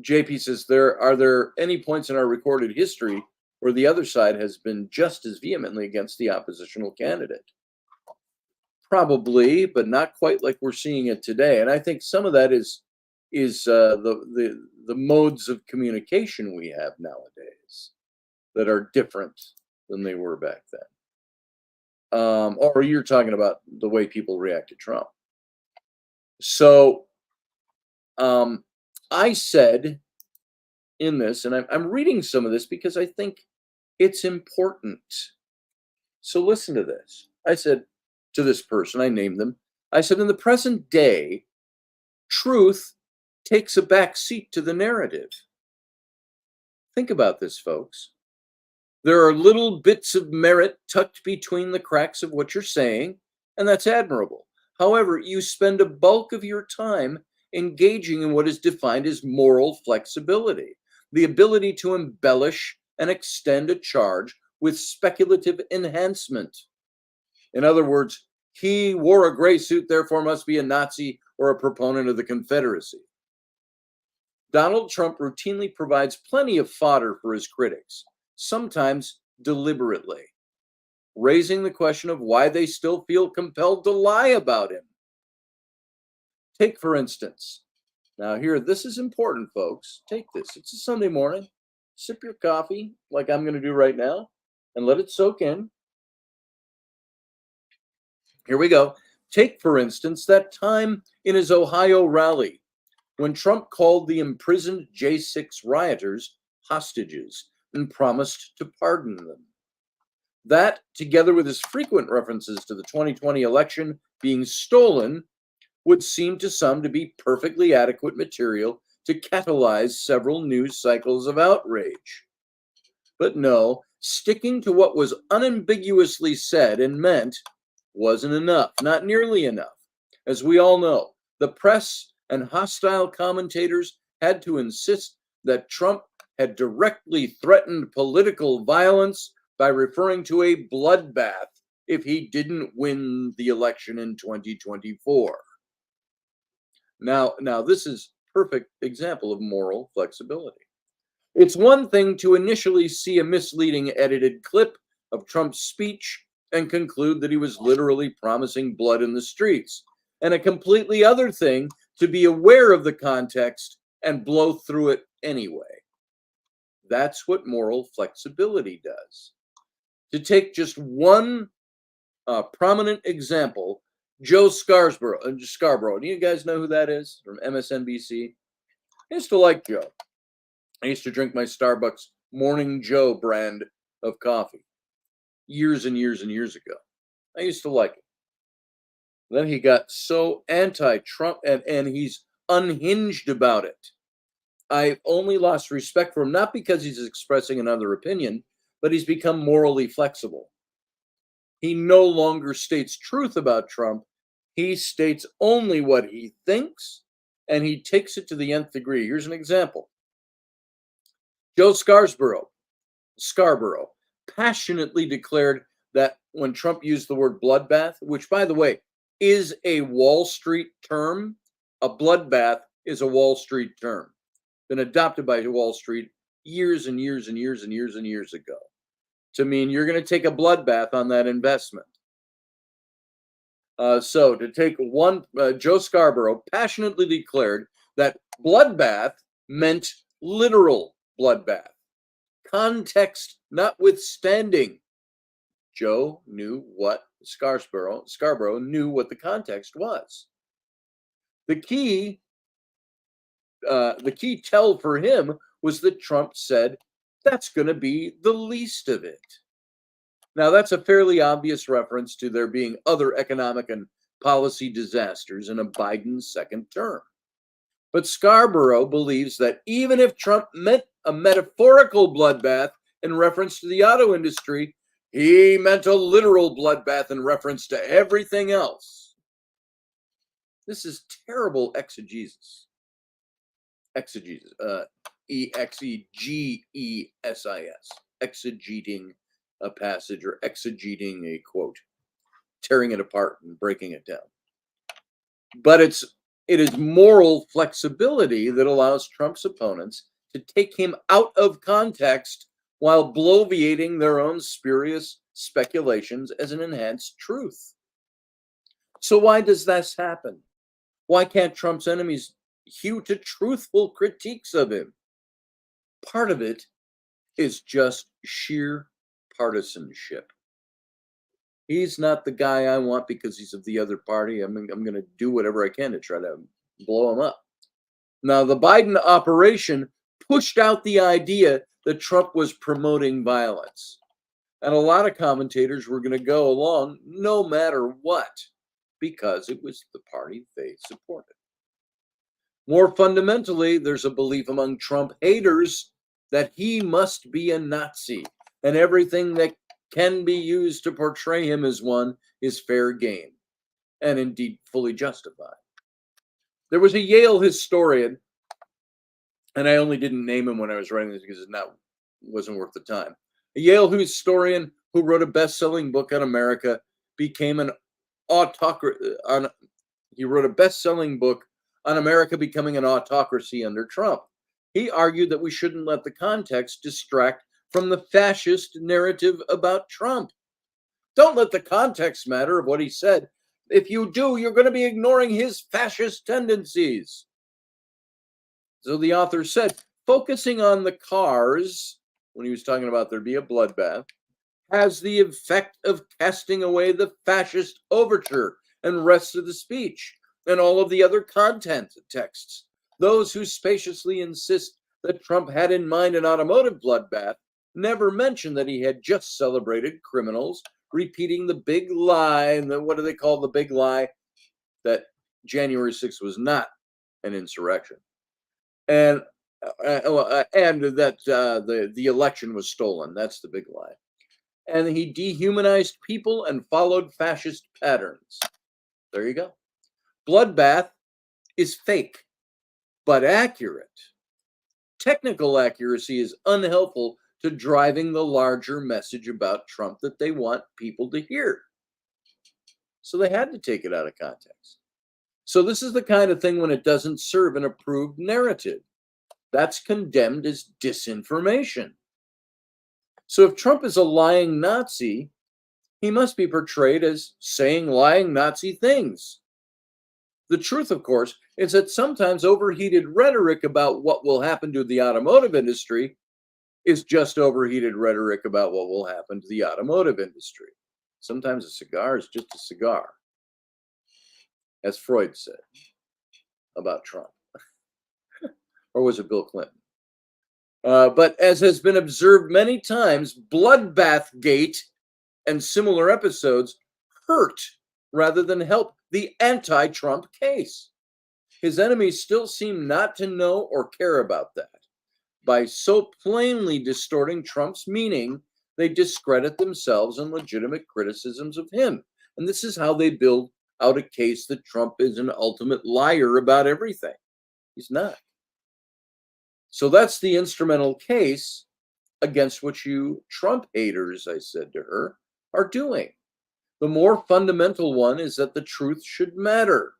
JP says, are there any points in our recorded history where the other side has been just as vehemently against the oppositional candidate? Probably, but not quite like we're seeing it today. And I think some of that is the modes of communication we have nowadays that are different than they were back then. Or you're talking about the way people react to Trump. So I said in this, and I'm reading some of this because I think it's important. So listen to this. I said to this person, I named them, I said, in the present day, truth takes a back seat to the narrative. Think about this, folks. There are little bits of merit tucked between the cracks of what you're saying, and that's admirable. However, you spend a bulk of your time engaging in what is defined as moral flexibility, the ability to embellish and extend a charge with speculative enhancement. In other words, he wore a gray suit, therefore must be a Nazi or a proponent of the Confederacy. Donald Trump routinely provides plenty of fodder for his critics, sometimes deliberately, raising the question of why they still feel compelled to lie about him. Take, for instance, now here, this is important, folks. Take this. It's a Sunday morning. Sip your coffee like I'm going to do right now and let it soak in. Here we go. Take, for instance, that time in his Ohio rally when Trump called the imprisoned J6 rioters hostages and promised to pardon them. That, together with his frequent references to the 2020 election being stolen, would seem to some to be perfectly adequate material to catalyze several news cycles of outrage. But no, sticking to what was unambiguously said and meant wasn't enough, not nearly enough. As we all know, the press and hostile commentators had to insist that Trump had directly threatened political violence by referring to a bloodbath if he didn't win the election in 2024. Now this is a perfect example of moral flexibility. It's one thing to initially see a misleading edited clip of Trump's speech and conclude that he was literally promising blood in the streets, and a completely other thing to be aware of the context and blow through it anyway. That's what moral flexibility does. To take just one prominent example, Joe Scarborough. Do you guys know who that is from MSNBC? I used to like Joe. I used to drink my Starbucks Morning Joe brand of coffee years and years and years ago. I used to like it. Then he got so anti-Trump and he's unhinged about it. I've only lost respect for him, not because he's expressing another opinion, but he's become morally flexible. He no longer states truth about Trump. He states only what he thinks, and he takes it to the nth degree. Here's an example. Joe Scarborough passionately declared that when Trump used the word bloodbath, which, by the way, is a Wall Street term, a bloodbath is a Wall Street term, been adopted by Wall Street years and years and years and years and years ago, to mean you're going to take a bloodbath on that investment. So to take one, Joe Scarborough passionately declared that bloodbath meant literal bloodbath, context notwithstanding. Joe knew what Scarborough knew what the context was. The key tell for him was that Trump said that's going to be the least of it. Now, that's a fairly obvious reference to there being other economic and policy disasters in a Biden second term. But Scarborough believes that even if Trump meant a metaphorical bloodbath in reference to the auto industry, he meant a literal bloodbath in reference to everything else. This is terrible exegesis. E-X-E-G-E-S-I-S. Exegeting a passage or exegeting a quote, tearing it apart and breaking it down. But it's It is moral flexibility that allows Trump's opponents to take him out of context while bloviating their own spurious speculations as an enhanced truth. So, why does this happen? Why can't Trump's enemies hew to truthful critiques of him? Part of it is just sheer partisanship. He's not the guy I want because he's of the other party. I'm going to do whatever I can to try to blow him up. Now, the Biden operation pushed out the idea that Trump was promoting violence. And a lot of commentators were going to go along no matter what, because it was the party they supported. More fundamentally, there's a belief among Trump haters that he must be a Nazi, and everything that can be used to portray him as one is fair game, and indeed fully justified. There was a Yale historian, and I only didn't name him when I was writing this because it wasn't worth the time. A Yale historian who wrote a best-selling book on America became an autocracy. He wrote a best-selling book on America becoming an autocracy under Trump. He argued that we shouldn't let the context distract from the fascist narrative about Trump. Don't let the context matter of what he said. If you do, you're going to be ignoring his fascist tendencies. So the author said, focusing on the cars, when he was talking about there'd be a bloodbath, has the effect of casting away the fascist overture and rest of the speech and all of the other content texts. Those who spaciously insist that Trump had in mind an automotive bloodbath never mention that he had just celebrated criminals repeating the big lie, and what do they call the big lie? That January 6th was not an insurrection. And that the election was stolen. That's the big lie. And he dehumanized people and followed fascist patterns. There you go. Bloodbath is fake, but accurate. Technical accuracy is unhelpful to driving the larger message about Trump that they want people to hear. So they had to take it out of context. So this is the kind of thing when it doesn't serve an approved narrative. That's condemned as disinformation. So if Trump is a lying Nazi, he must be portrayed as saying lying Nazi things. The truth, of course, is that sometimes overheated rhetoric about what will happen to the automotive industry is just overheated rhetoric about what will happen to the automotive industry. Sometimes a cigar is just a cigar, as Freud said about Trump. Or was it Bill Clinton? But as has been observed many times, Bloodbath Gate and similar episodes hurt rather than help the anti-Trump case. His enemies still seem not to know or care about that. By so plainly distorting Trump's meaning, they discredit themselves and legitimate criticisms of him. And this is how they build out a case that Trump is an ultimate liar about everything. He's not. So that's the instrumental case against which you Trump haters, I said to her, are doing. The more fundamental one is that the truth should matter,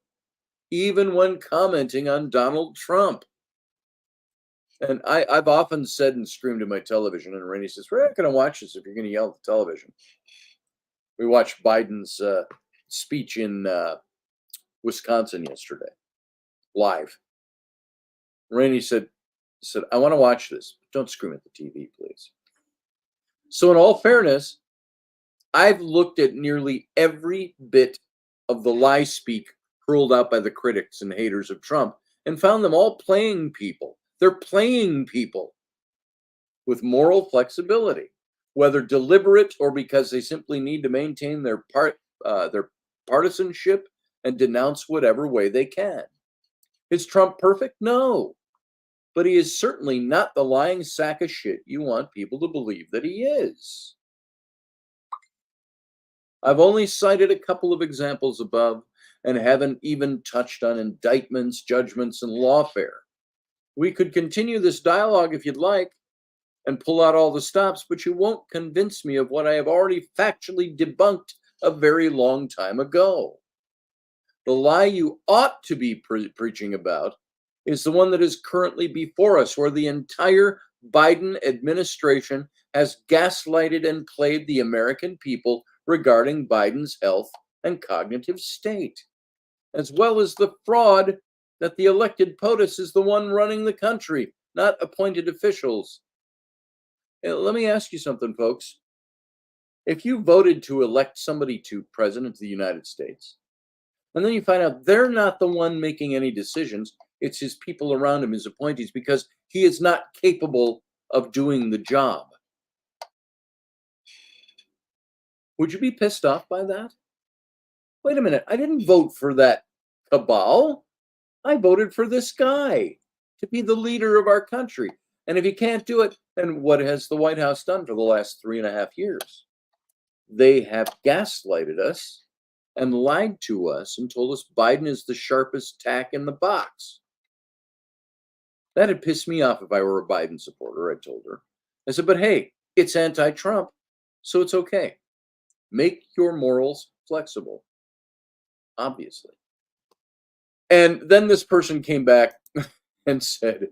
even when commenting on Donald Trump. And I've often said and screamed at my television, and Rainey says, we're not going to watch this if you're going to yell at the television. We watched Biden's speech in Wisconsin yesterday, live. Rainey said, I want to watch this. Don't scream at the TV, please. So in all fairness, I've looked at nearly every bit of the lie speak hurled out by the critics and haters of Trump and found them all playing people. They're playing people with moral flexibility, whether deliberate or because they simply need to maintain their partisanship and denounce whatever way they can. Is Trump perfect? No. But he is certainly not the lying sack of shit you want people to believe that he is. I've only cited a couple of examples above and haven't even touched on indictments, judgments, and lawfare. We could continue this dialogue if you'd like and pull out all the stops, but you won't convince me of what I have already factually debunked a very long time ago. The lie you ought to be preaching about is the one that is currently before us, where the entire Biden administration has gaslighted and played the American people regarding Biden's health and cognitive state, as well as the fraud that the elected POTUS is the one running the country, not appointed officials. Let me ask you something, folks. If you voted to elect somebody to president of the United States, and then you find out they're not the one making any decisions, it's his people around him, his appointees, because he is not capable of doing the job, would you be pissed off by that? Wait a minute, I didn't vote for that cabal. I voted for this guy to be the leader of our country. And if he can't do it, then what has the White House done for the last 3.5 years? They have gaslighted us and lied to us and told us Biden is the sharpest tack in the box. That'd piss me off if I were a Biden supporter, I told her. I said, but hey, it's anti-Trump, so it's okay. Make your morals flexible, obviously. And then this person came back and said,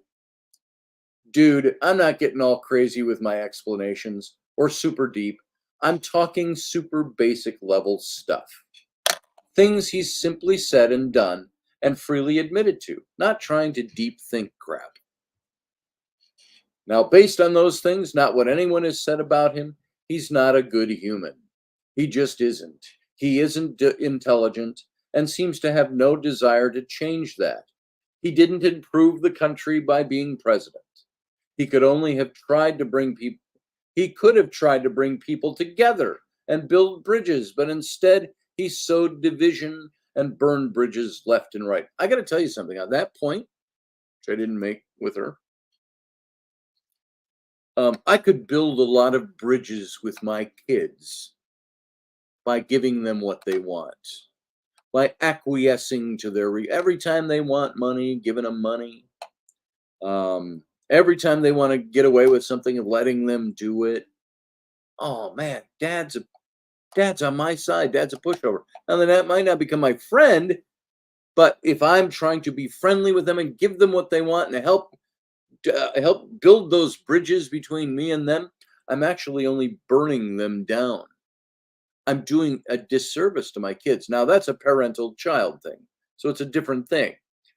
dude, I'm not getting all crazy with my explanations or super deep. I'm talking super basic level stuff. Things he's simply said and done and freely admitted to, not trying to deep think crap. Now, based on those things, not what anyone has said about him, he's not a good human. He just isn't. He isn't intelligent and seems to have no desire to change that. He didn't improve the country by being president. He could have tried to bring people together and build bridges, but instead he sowed division and burned bridges left and right. I got to tell you something on that point, which I didn't make with her. I could build a lot of bridges with my kids by giving them what they want, by acquiescing to every time they want money, giving them money. Every time they want to get away with something and letting them do it. Oh man, dad's on my side. Dad's a pushover. Now then, that might not become my friend, but if I'm trying to be friendly with them and give them what they want and help build those bridges between me and them, I'm actually only burning them down. I'm doing a disservice to my kids. Now that's a parental-child thing, so it's a different thing.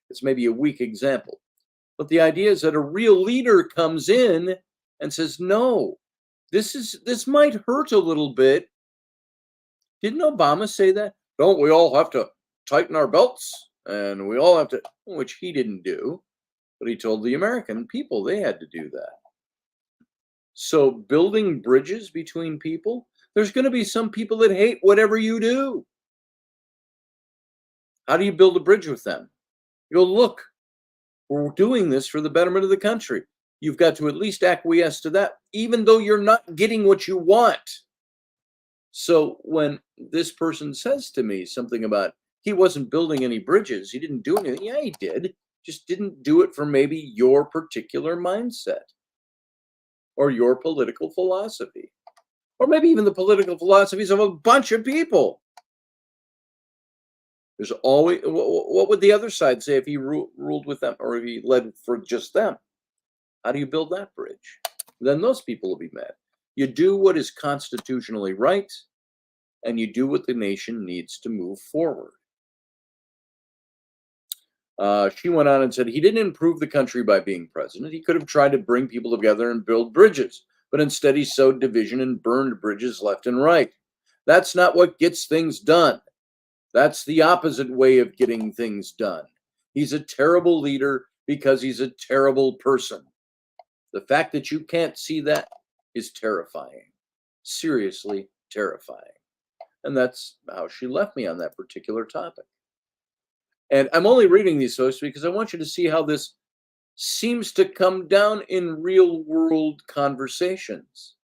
It's maybe a weak example. But the idea is that a real leader comes in and says, no, this might hurt a little bit. Didn't Obama say that? Don't we all have to tighten our belts? And we all have to, which he didn't do, but he told the American people they had to do that. So building bridges between people, there's going to be some people that hate whatever you do. How do you build a bridge with them? You go, look, we're doing this for the betterment of the country. You've got to at least acquiesce to that, even though you're not getting what you want. So when this person says to me something about he wasn't building any bridges, he didn't do anything. Yeah, he did. Just didn't do it for maybe your particular mindset or your political philosophy, or maybe even the political philosophies of a bunch of people. There's always, what would the other side say if he ruled with them, or if he led for just them? How do you build that bridge? Then those people will be mad. You do what is constitutionally right, and you do what the nation needs to move forward. She went on and said, he didn't improve the country by being president. He could have tried to bring people together and build bridges, but instead he sowed division and burned bridges left and right. That's not what gets things done. That's the opposite way of getting things done. He's a terrible leader because he's a terrible person. The fact that you can't see that is terrifying. Seriously terrifying. And that's how she left me on that particular topic. And I'm only reading these posts because I want you to see how this seems to come down in real world conversations.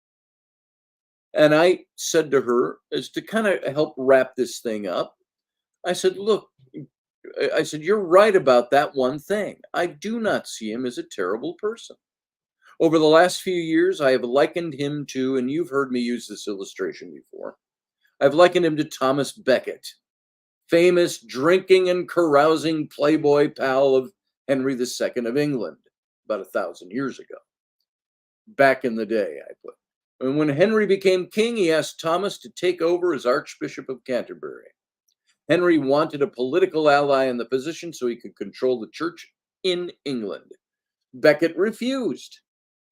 And I said to her, as to kind of help wrap this thing up, I said, look, you're right about that one thing. I do not see him as a terrible person. Over the last few years, I have likened him to, and you've heard me use this illustration before, I've likened him to Thomas Becket. famous drinking and carousing playboy pal of Henry II of England, about 1,000 years ago. Back in the day, I put. And when Henry became king, he asked Thomas to take over as Archbishop of Canterbury. Henry wanted a political ally in the position so he could control the church in England. Becket refused,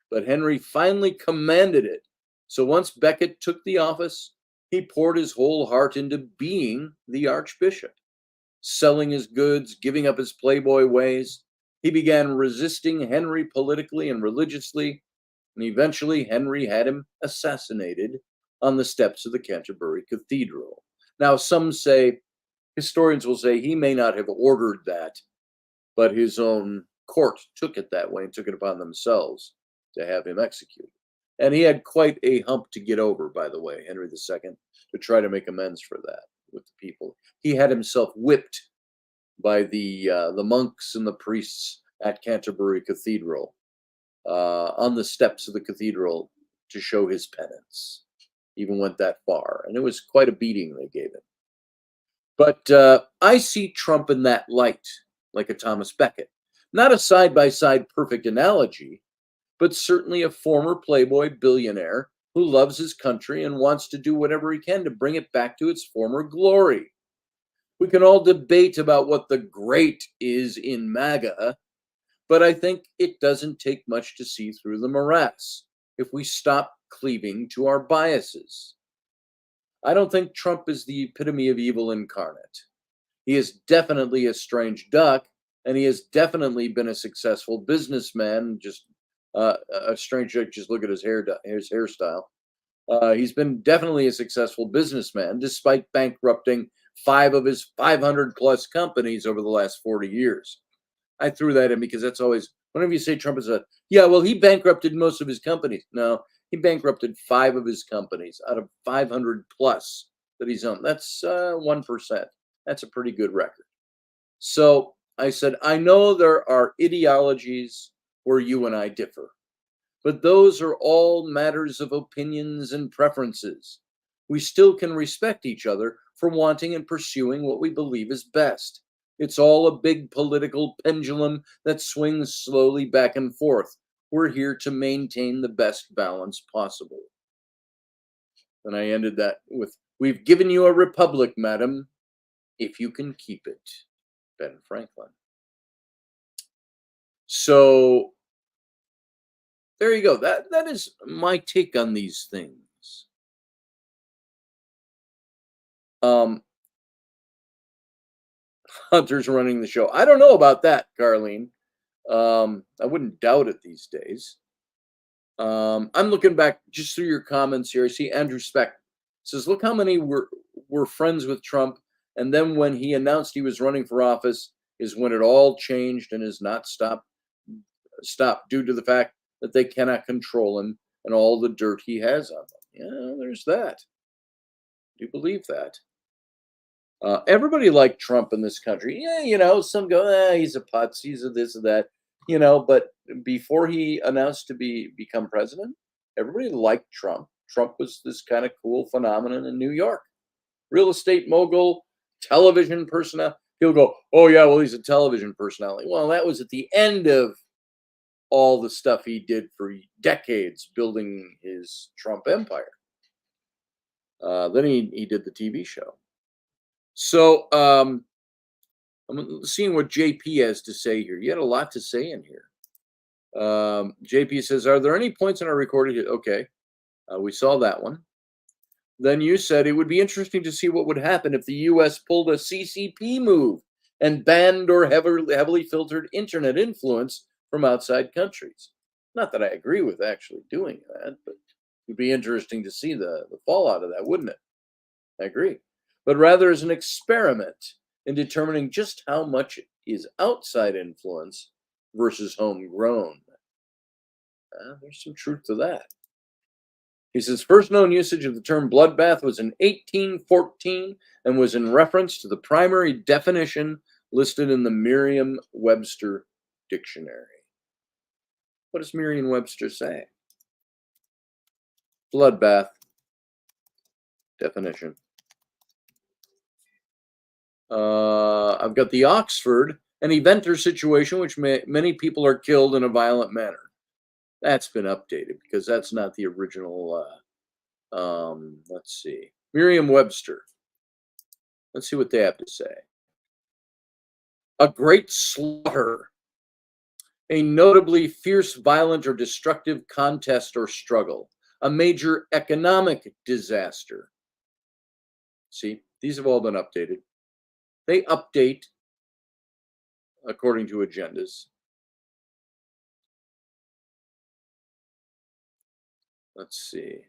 but Henry finally commanded it. So once Becket took the office, he poured his whole heart into being the archbishop, selling his goods, giving up his playboy ways. He began resisting Henry politically and religiously, and eventually Henry had him assassinated on the steps of the Canterbury Cathedral. Now, some say, historians will say he may not have ordered that, but his own court took it that way and took it upon themselves to have him executed. And he had quite a hump to get over, by the way, Henry II, to try to make amends for that with the people. He had himself whipped by the monks and the priests at Canterbury Cathedral on the steps of the cathedral to show his penance. Even went that far, and it was quite a beating they gave him. But I see Trump in that light, like a Thomas Becket. Not a side-by-side perfect analogy, but certainly a former playboy billionaire who loves his country and wants to do whatever he can to bring it back to its former glory. We can all debate about what the great is in MAGA, but I think it doesn't take much to see through the morass if we stop cleaving to our biases. I don't think Trump is the epitome of evil incarnate. He is definitely a strange duck, and he has definitely been a successful businessman. Just a strange duck. Just look at his hairstyle. He's been definitely a successful businessman, despite bankrupting 5 of his 500 plus companies over the last 40 years. I threw that in because that's always, whenever you say Trump is he bankrupted most of his companies. No, he bankrupted 5 of his companies out of 500 plus that he's owned. That's 1%. That's a pretty good record. So I said, I know there are ideologies where you and I differ, but those are all matters of opinions and preferences. We still can respect each other for wanting and pursuing what we believe is best. It's all a big political pendulum that swings slowly back and forth. We're here to maintain the best balance possible. And I ended that with, we've given you a republic, madam, if you can keep it. Ben Franklin. So there you go. That is my take on these things. Hunter's running the show. I don't know about that, Carlene. I wouldn't doubt it these days. I'm looking back just through your comments here. I see Andrew Speck says, look how many were friends with Trump. And then when he announced he was running for office is when it all changed and is not stopped due to the fact that they cannot control him and all the dirt he has on them. Yeah, there's that. Do you believe that? Everybody liked Trump in this country. Yeah, some go, he's a putz, he's a this or that, but before he announced to become president, everybody liked Trump. Trump was this kind of cool phenomenon in New York. Real estate mogul, television personality. He'll go, oh yeah, well, he's a television personality. Well, that was at the end of all the stuff he did for decades building his Trump empire. Then he did the TV show. So I'm seeing what JP has to say here. You had a lot to say in here. JP says, are there any points in our recording? Okay, we saw that one. Then you said it would be interesting to see what would happen if the U.S. pulled a CCP move and banned or heavily filtered internet influence from outside countries. Not that I agree with actually doing that, but it would be interesting to see the fallout of that, wouldn't it? I agree. But rather as an experiment in determining just how much is outside influence versus homegrown. There's some truth to that. He says, first known usage of the term bloodbath was in 1814 and was in reference to the primary definition listed in the Merriam-Webster dictionary. What does Merriam-Webster say? Bloodbath definition. I've got the Oxford, an event or situation which many people are killed in a violent manner. That's been updated because that's not the original. Let's see. Merriam-Webster. Let's see what they have to say. A great slaughter, a notably fierce, violent, or destructive contest or struggle, a major economic disaster. See, these have all been updated. They update according to agendas. Let's see.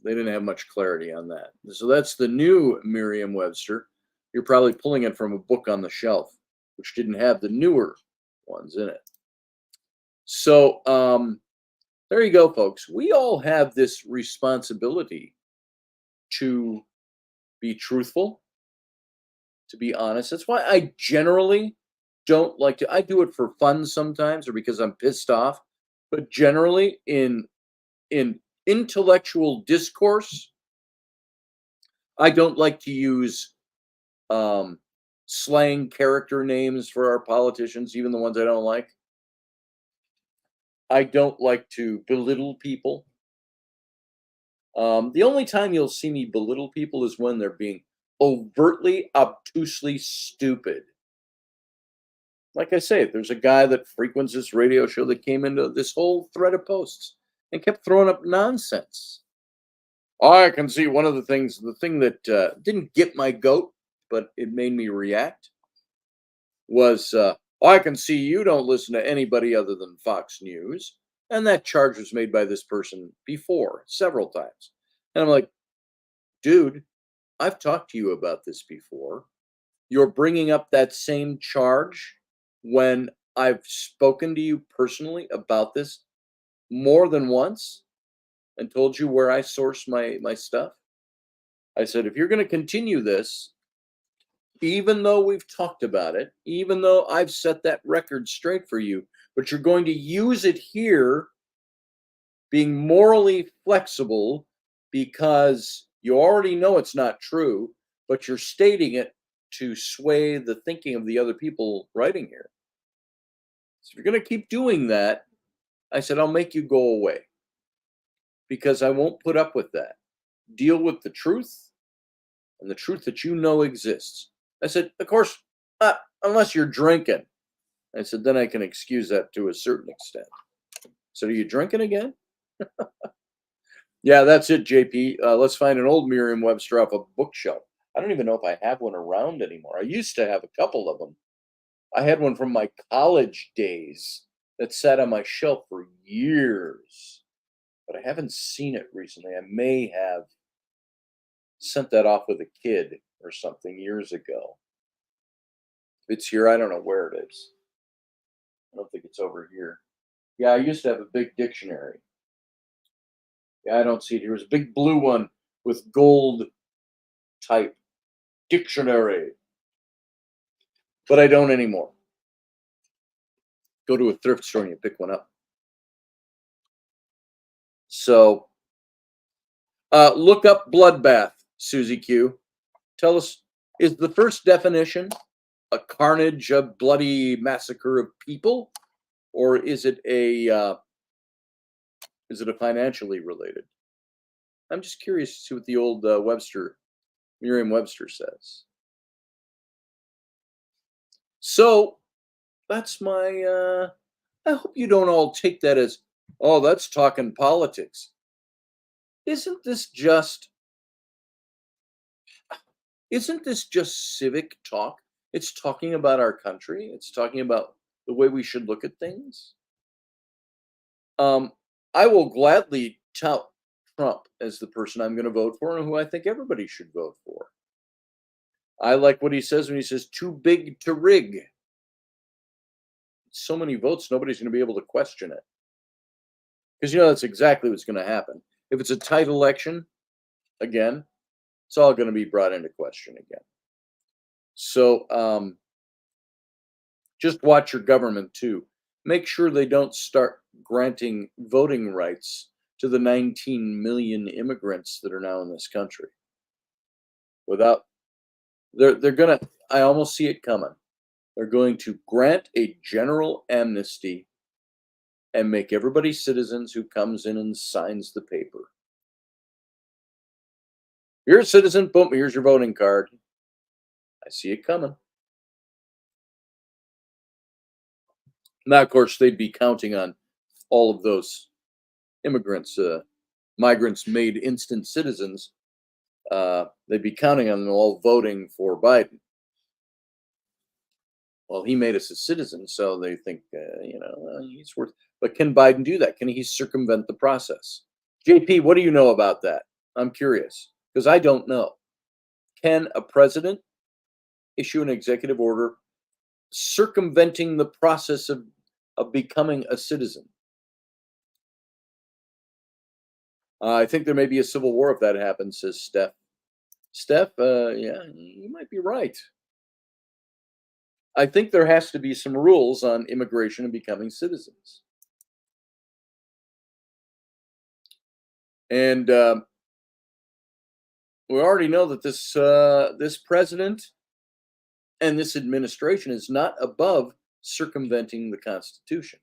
They didn't have much clarity on that. So that's the new Merriam-Webster. You're probably pulling it from a book on the shelf, which didn't have the newer ones in it. So there you go, folks. We all have this responsibility to be truthful, to be honest. That's why I generally don't like to. I do it for fun sometimes, or because I'm pissed off. But generally, in intellectual discourse, I don't like to use slang character names for our politicians, even the ones I don't like. I don't like to belittle people. The only time you'll see me belittle people is when they're being overtly, obtusely stupid. Like I say, there's a guy that frequents this radio show that came into this whole thread of posts and kept throwing up nonsense. I can see one of the thing that didn't get my goat, but it made me react, was I can see you don't listen to anybody other than Fox News. And that charge was made by this person before, several times. And I'm like, dude, I've talked to you about this before. You're bringing up that same charge when I've spoken to you personally about this more than once and told you where I source my stuff. I said, if you're going to continue this, even though we've talked about it, even though I've set that record straight for you, but you're going to use it here, being morally flexible because you already know it's not true, but you're stating it to sway the thinking of the other people writing here. So if you're going to keep doing that, I said, I'll make you go away because I won't put up with that. Deal with the truth and the truth that you know exists. I said, of course, unless you're drinking. I said, then I can excuse that to a certain extent. So are you drinking again? Yeah, that's it, JP. Let's find an old Merriam-Webster off a bookshelf. I don't even know if I have one around anymore. I used to have a couple of them. I had one from my college days that sat on my shelf for years, but I haven't seen it recently. I may have sent that off with a kid or something years ago. If it's here, I don't know where it is. I don't think it's over here. Yeah, I used to have a big dictionary. Yeah, I don't see it here. It was a big blue one with gold type dictionary, but I don't anymore. Go to a thrift store and you pick one up. So look up bloodbath, Susie Q. Tell us, is the first definition a carnage, a bloody massacre of people, or is it a financially related? I'm just curious to see what the old Merriam-Webster says. So that's my. I hope you don't all take that as, oh, that's talking politics. Isn't this just civic talk? It's talking about our country. It's talking about the way we should look at things. I will gladly tout Trump as the person I'm going to vote for and who I think everybody should vote for. I like what he says when he says too big to rig. So many votes, nobody's going to be able to question it. Because that's exactly what's going to happen. If it's a tight election, again, it's all going to be brought into question again. So just watch your government too. Make sure they don't start granting voting rights to the 19 million immigrants that are now in this country. Without they're gonna I almost see it coming. They're going to grant a general amnesty and make everybody citizens who comes in and signs the paper. You're a citizen, boom, here's your voting card. I see it coming. Now, of course, they'd be counting on all of those immigrants, migrants made instant citizens. They'd be counting on them all voting for Biden. Well, he made us a citizen, so they think, he's worth. But can Biden do that? Can he circumvent the process? JP, what do you know about that? I'm curious because I don't know. Can a president issue an executive order circumventing the process of becoming a citizen? I think there may be a civil war if that happens, says Steph. Steph, yeah, you might be right. I think there has to be some rules on immigration and becoming citizens. And we already know that this president and this administration is not above circumventing the Constitution.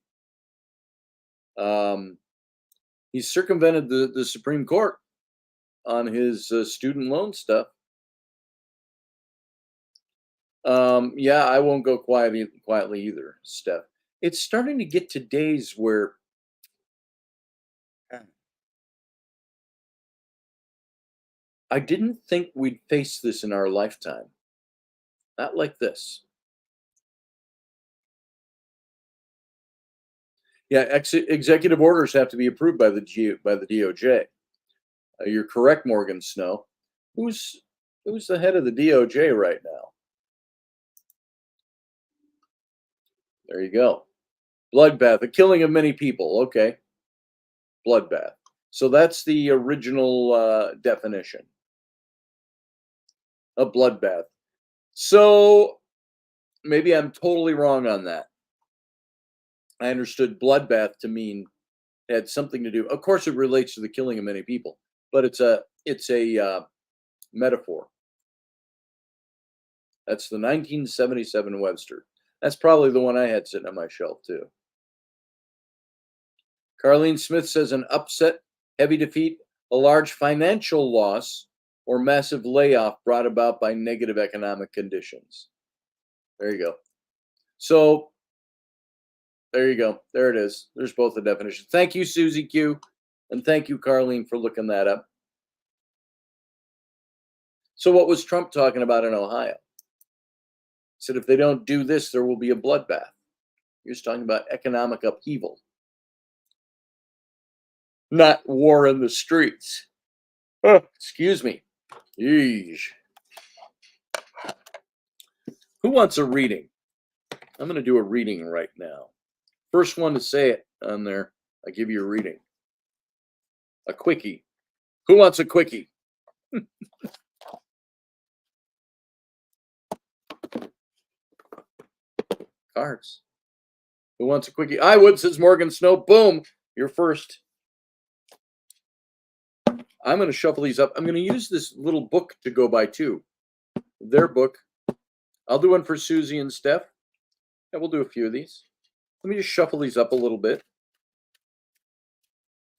He's circumvented the Supreme Court on his student loan stuff. Yeah, I won't go quietly either, Steph. It's starting to get to days where I didn't think we'd face this in our lifetime. Not like this. Yeah, executive orders have to be approved by the DOJ. You're correct, Morgan Snow. Who's the head of the DOJ right now? There you go. Bloodbath, the killing of many people. Okay. Bloodbath. So that's the original definition. A bloodbath. So maybe I'm totally wrong on that. I understood bloodbath to mean it had something to do. Of course, it relates to the killing of many people, but it's a metaphor. That's the 1977 Webster. That's probably the one I had sitting on my shelf too. Carlene Smith says an upset, heavy defeat, a large financial loss, or massive layoff brought about by negative economic conditions. There you go. So there you go. There it is. There's both the definitions. Thank you, Susie Q. And thank you, Carlene, for looking that up. So what was Trump talking about in Ohio? He said, if they don't do this, there will be a bloodbath. He was talking about economic upheaval, not war in the streets. Oh, excuse me. Yeesh. Who wants a reading? I'm going to do a reading right now. First one to say it on there, I give you a reading. A quickie. Who wants a quickie? Cards. Who wants a quickie? I would, says Morgan Snow. Boom. You're first. I'm going to shuffle these up. I'm going to use this little book to go by too. Their book. I'll do one for Susie and Steph. Yeah, we'll do a few of these. Let me just shuffle these up a little bit.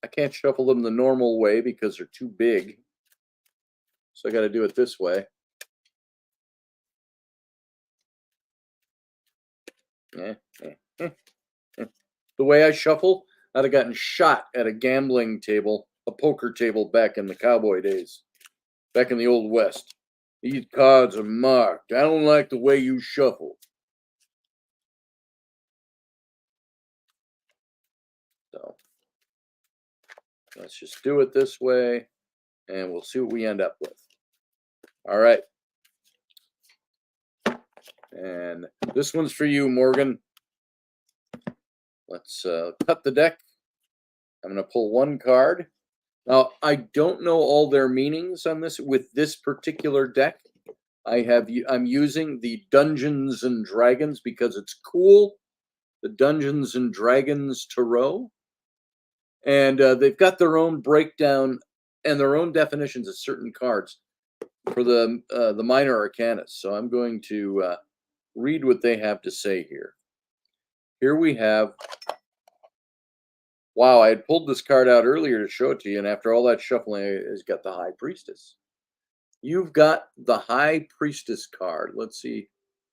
I can't shuffle them the normal way because they're too big. So I got to do it this way. The way I shuffle, I'd have gotten shot at a gambling table, a poker table back in the cowboy days, back in the old West. These cards are marked. I don't like the way you shuffle. So let's just do it this way, and we'll see what we end up with. All right. And this one's for you, Morgan. Let's cut the deck. I'm going to pull one card. Now, I don't know all their meanings on this with this particular deck. I'm using the Dungeons and Dragons because it's cool. The Dungeons and Dragons Tarot. And they've got their own breakdown and their own definitions of certain cards for the minor arcana. So I'm going to read what they have to say here. Here we have. Wow, I had pulled this card out earlier to show it to you, and after all that shuffling, it's got the High Priestess. You've got the High Priestess card. Let's see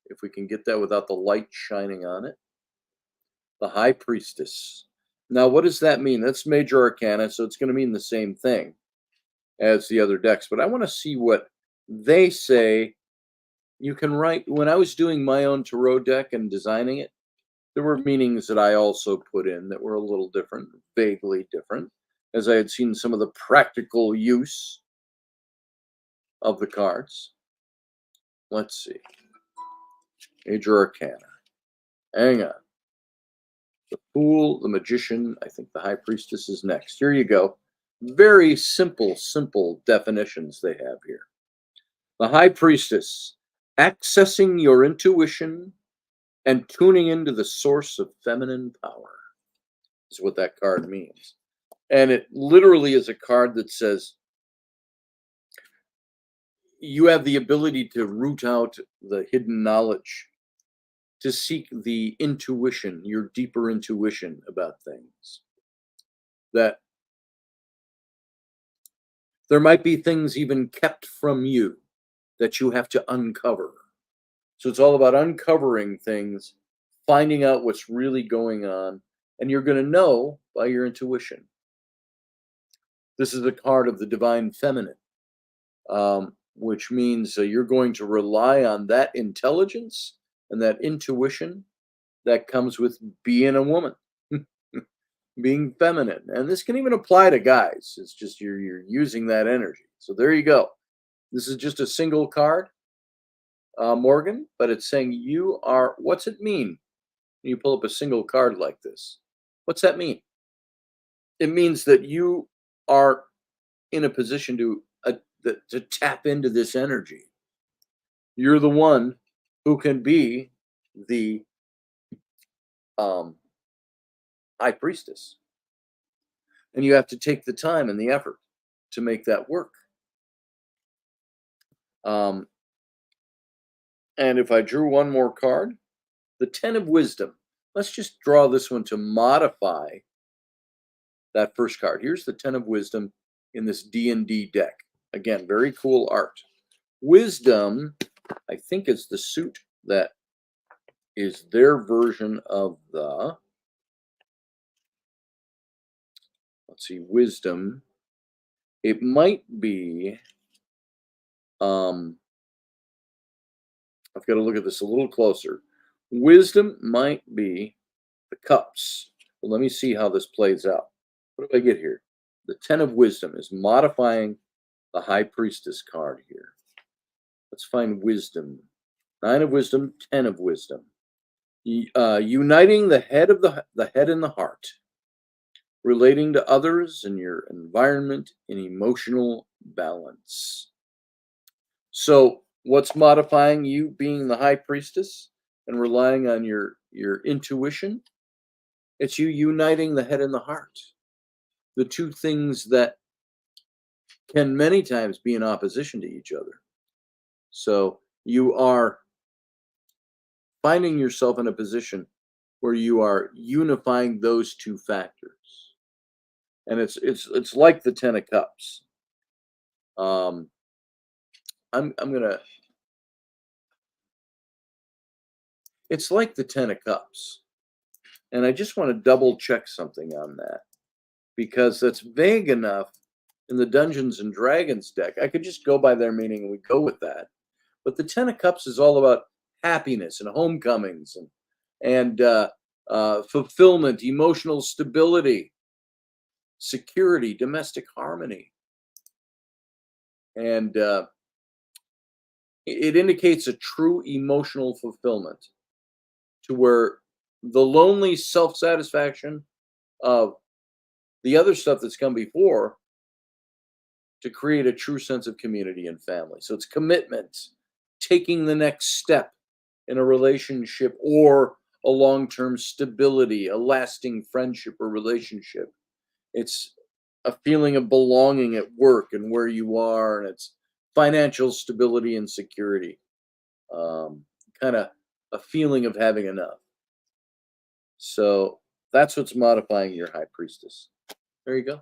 if we can get that without the light shining on it. The High Priestess. Now, what does that mean? That's Major Arcana, so it's going to mean the same thing as the other decks. But I want to see what they say. You can write. When I was doing my own tarot deck and designing it, there were meanings that I also put in that were a little different, vaguely different, as I had seen some of the practical use of the cards. Let's see. Major Arcana. Hang on. The Fool, the Magician. I think the High Priestess is next. Here you go. Very simple definitions they have here. The High Priestess, accessing your intuition and tuning into the source of feminine power is what that card means. And it literally is a card that says you have the ability to root out the hidden knowledge, to seek the intuition, your deeper intuition about things. That there might be things even kept from you that you have to uncover. So it's all about uncovering things, finding out what's really going on, and you're going to know by your intuition. This is the card of the divine feminine, which means you're going to rely on that intelligence and that intuition that comes with being a woman, being feminine. And this can even apply to guys. It's just you're using that energy. So there you go. This is just a single card, Morgan, but it's saying you are, what's it mean when you pull up a single card like this? What's that mean? It means that you are in a position to tap into this energy. You're the one who can be the High Priestess. And you have to take the time and the effort to make that work. And if I drew one more card, the Ten of Wisdom. Let's just draw this one to modify that first card. Here's the Ten of Wisdom in this D&D deck. Again, very cool art. Wisdom, I think, is the suit that is their version of the, let's see, Wisdom. It might be, I've got to look at this a little closer. Wisdom might be the cups. Well, let me see how this plays out. What do I get here? The Ten of Wisdom is modifying the High Priestess card here. Let's find Wisdom. Nine of Wisdom, Ten of Wisdom. Uniting the head of the head and the heart, relating to others and your environment in emotional balance. So what's modifying you being the High Priestess and relying on your intuition? It's you uniting the head and the heart. The two things that can many times be in opposition to each other. So you are finding yourself in a position where you are unifying those two factors. And it's like the Ten of Cups. I'm gonna. It's like the Ten of Cups, and I just want to double check something on that because that's vague enough in the Dungeons and Dragons deck. I could just go by their meaning and we go with that. But the Ten of Cups is all about happiness and homecomings and fulfillment, emotional stability, security, domestic harmony. And it indicates a true emotional fulfillment to where the lonely self-satisfaction of the other stuff that's come before to create a true sense of community and family. So it's commitment, taking the next step in a relationship or a long-term stability, a lasting friendship or relationship. It's a feeling of belonging at work and where you are, and it's financial stability and security. Kind of a feeling of having enough. So that's what's modifying your high priestess. There you go.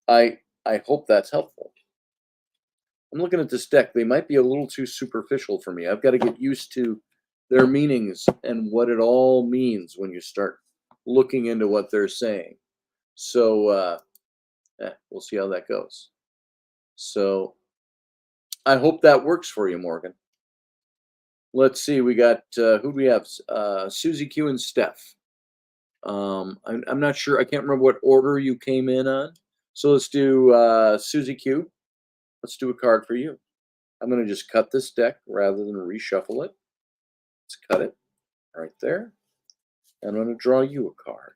I hope that's helpful. I'm looking at this deck. They might be a little too superficial for me. I've got to get used to their meanings and what it all means when you start looking into what they're saying. So we'll see how that goes. So I hope that works for you, Morgan. Let's see. We got who do we have? Susie Q and Steph. I'm not sure. I can't remember what order you came in on. So let's do Susie Q. Let's do a card for you. I'm going to just cut this deck rather than reshuffle it. Let's cut it right there. And I'm going to draw you a card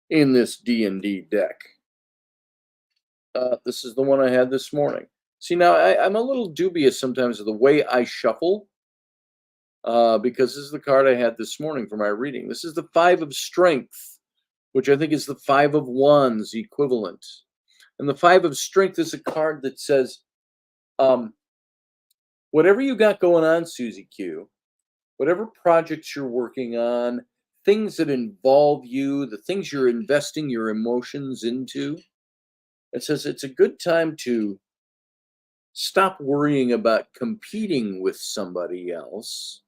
in this D&D deck. This is the one I had this morning. See, now I'm a little dubious sometimes of the way I shuffle because this is the card I had this morning for my reading. This is the 5 of Strength, which I think is the 5 of Wands equivalent. And the 5 of Strength is a card that says, whatever you got going on, Susie Q, whatever projects you're working on, things that involve you, the things you're investing your emotions into, it says it's a good time to stop worrying about competing with somebody else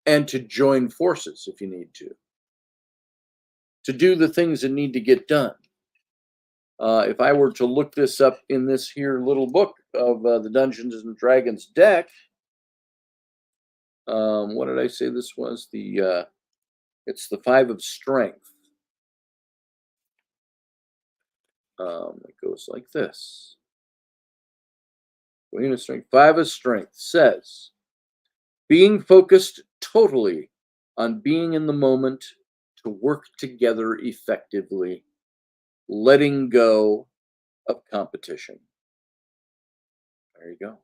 and to join forces if you need to do the things that need to get done. If I were to look this up in this here little book of the Dungeons and Dragons deck, what did I say this was? It's the 5 of Strength. It goes like this. Queen of Strength, 5 of Strength says, being focused totally on being in the moment to work together effectively, letting go of competition. There you go.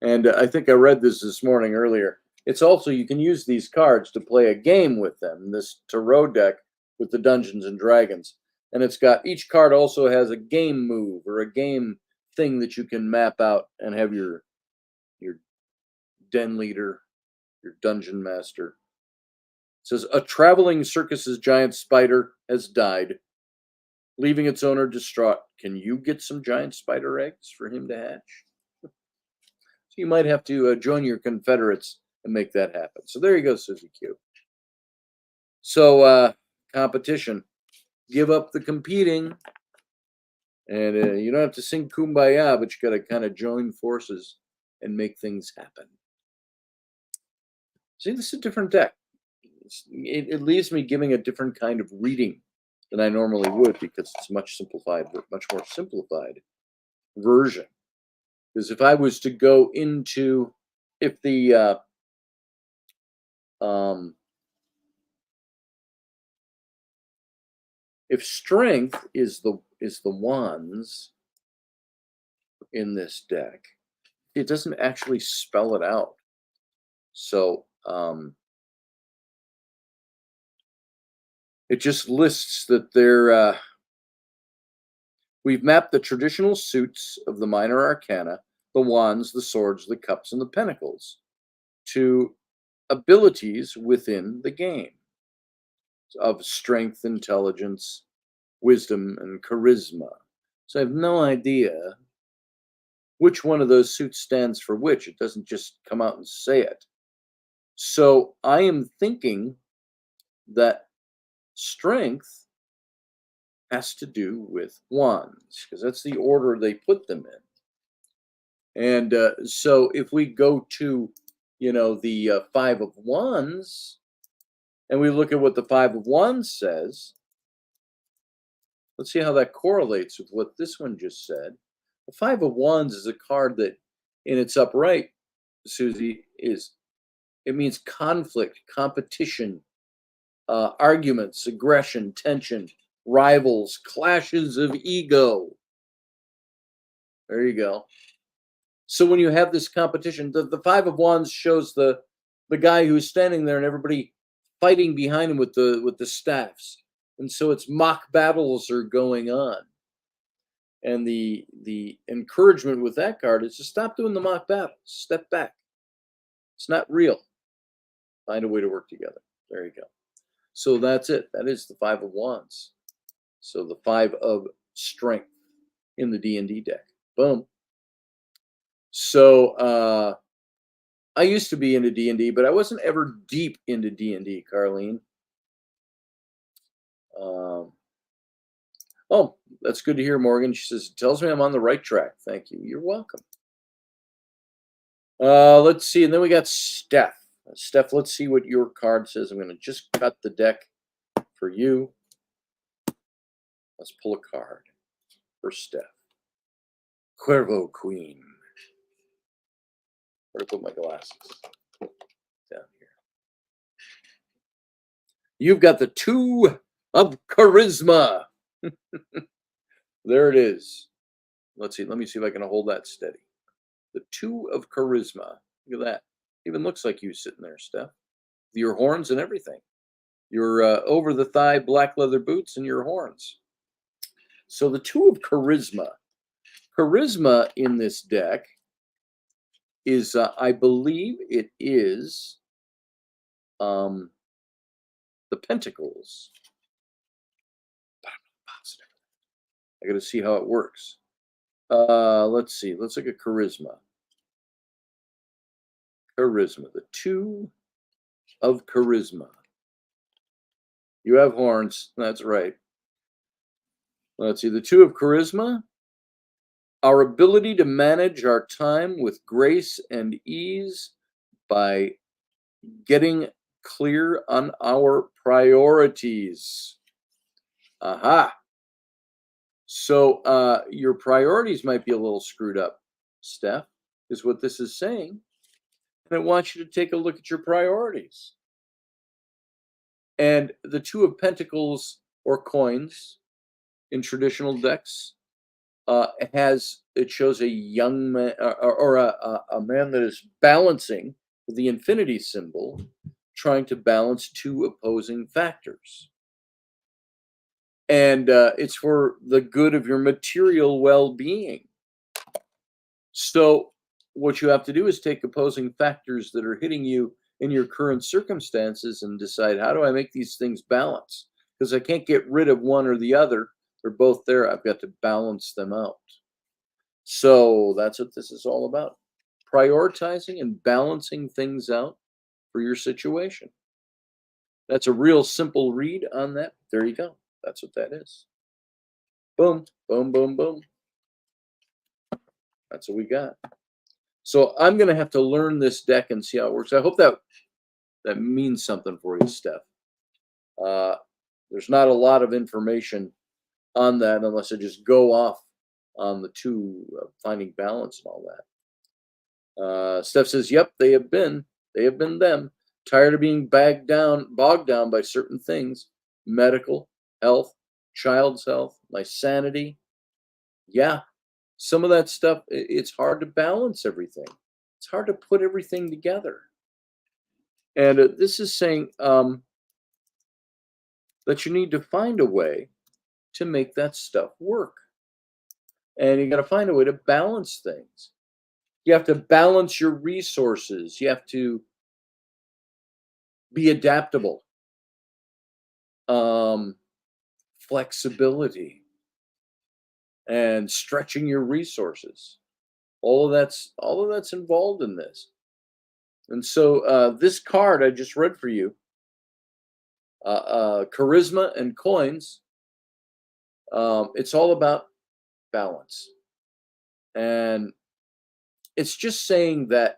And I think I read this morning earlier. It's also, you can use these cards to play a game with them, this tarot deck with the Dungeons and Dragons. And it's got, each card also has a game move or a game thing that you can map out and have your den leader, your dungeon master. It says, a traveling circus's giant spider has died, leaving its owner distraught. Can you get some giant spider eggs for him to hatch? So you might have to join your confederates and make that happen. So there you go, Susie Q. So competition. Give up the competing. And you don't have to sing Kumbaya, but you got to kind of join forces and make things happen. See, this is a different deck. It leaves me giving a different kind of reading than I normally would because it's much more simplified version. Because if I was to go into, if Strength is the wands in this deck, it doesn't actually spell it out. So it just lists that we've mapped the traditional suits of the minor arcana, the wands, the swords, the cups, and the pentacles to abilities within the game of strength, intelligence, wisdom, and charisma. So I have no idea which one of those suits stands for which. It doesn't just come out and say it. So I am thinking that strength has to do with wands, because that's the order they put them in. And so if we go to, the 5 of Wands, and we look at what the 5 of Wands says, let's see how that correlates with what this one just said. The 5 of Wands is a card that, in its upright, Susie, it means conflict, competition, arguments, aggression, tension, rivals, clashes of ego. There you go. So when you have this competition, the 5 of Wands shows the the guy who's standing there and everybody fighting behind him with the staffs. And so it's mock battles are going on. And the encouragement with that card is to stop doing the mock battles. Step back. It's not real. Find a way to work together. There you go. So that's it. That is the Five of Wands. So the Five of Strength in the D&D deck. Boom. So I used to be into D&D, but I wasn't ever deep into D&D, Carlene. Oh, that's good to hear, Morgan. She says, it tells me I'm on the right track. Thank you. You're welcome. Let's see. And then we got Steph. Steph, let's see what your card says. I'm going to just cut the deck for you. Let's pull a card for Steph. Cuervo Queen. Where to put my glasses? Down here. You've got the Two of Charisma. There it is. Let's see. Let me see if I can hold that steady. The Two of Charisma. Look at that. Even looks like you sitting there, Steph. Your horns and everything. Your over-the-thigh black leather boots and your horns. So the Two of Charisma. Charisma in this deck is, I believe it is the Pentacles. But I'm not positive. I got to see how it works. Let's see. Let's look at Charisma. Charisma. The Two of Charisma. You have horns. That's right. Let's see. The Two of Charisma. Our ability to manage our time with grace and ease by getting clear on our priorities. Aha. So your priorities might be a little screwed up, Steph, is what this is saying. And it wants you to take a look at your priorities. And the Two of Pentacles or coins in traditional decks it shows a young man or a man that is balancing with the infinity symbol, trying to balance two opposing factors. And it's for the good of your material well-being. So what you have to do is take opposing factors that are hitting you in your current circumstances and decide, how do I make these things balance? Because I can't get rid of one or the other. They're both there. I've got to balance them out. So that's what this is all about. Prioritizing and balancing things out for your situation. That's a real simple read on that. There you go. That's what that is. Boom, boom, boom, boom. That's what we got. So I'm going to have to learn this deck and see how it works. I hope that means something for you, Steph. There's not a lot of information on that unless I just go off on the two finding balance and all that. Steph says, yep, they have been them. Tired of being bogged down by certain things. Medical, health, child's health, my sanity. Yeah, some of that stuff, it's hard to balance everything. It's hard to put everything together. And this is saying that you need to find a way to make that stuff work. And you got to find a way to balance things. You have to balance your resources. You have to be adaptable. Flexibility and stretching your resources. All of that's involved in this. And so this card I just read for you, Charisma and Coins, it's all about balance. And it's just saying that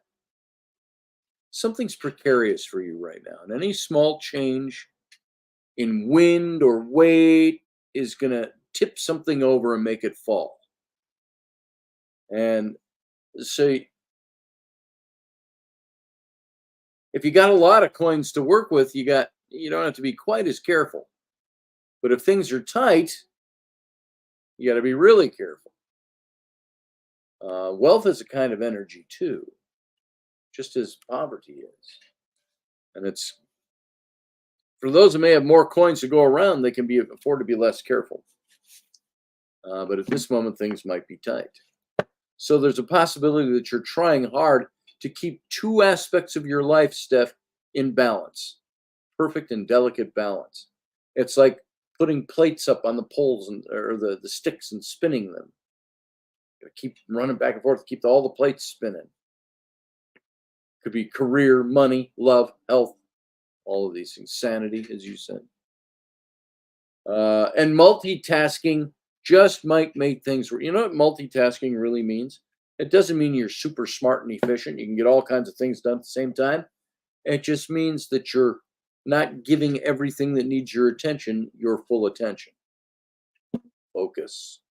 something's precarious for you right now. And any small change in wind or weight is going to tip something over and make it fall. And so if you got a lot of coins to work with, you don't have to be quite as careful. But if things are tight, you got to be really careful. Wealth is a kind of energy too, just as poverty is. And it's for those who may have more coins to go around, they can afford to be less careful. But at this moment, things might be tight. So there's a possibility that you're trying hard to keep two aspects of your life, Steph, in balance, perfect and delicate balance. It's like putting plates up on the poles or the sticks and spinning them. You keep running back and forth, keep all the plates spinning. Could be career, money, love, health, all of these things, sanity, as you said. And multitasking just might make things. You know what multitasking really means? It doesn't mean you're super smart and efficient. You can get all kinds of things done at the same time. It just means that you're not giving everything that needs your attention your full attention. Focus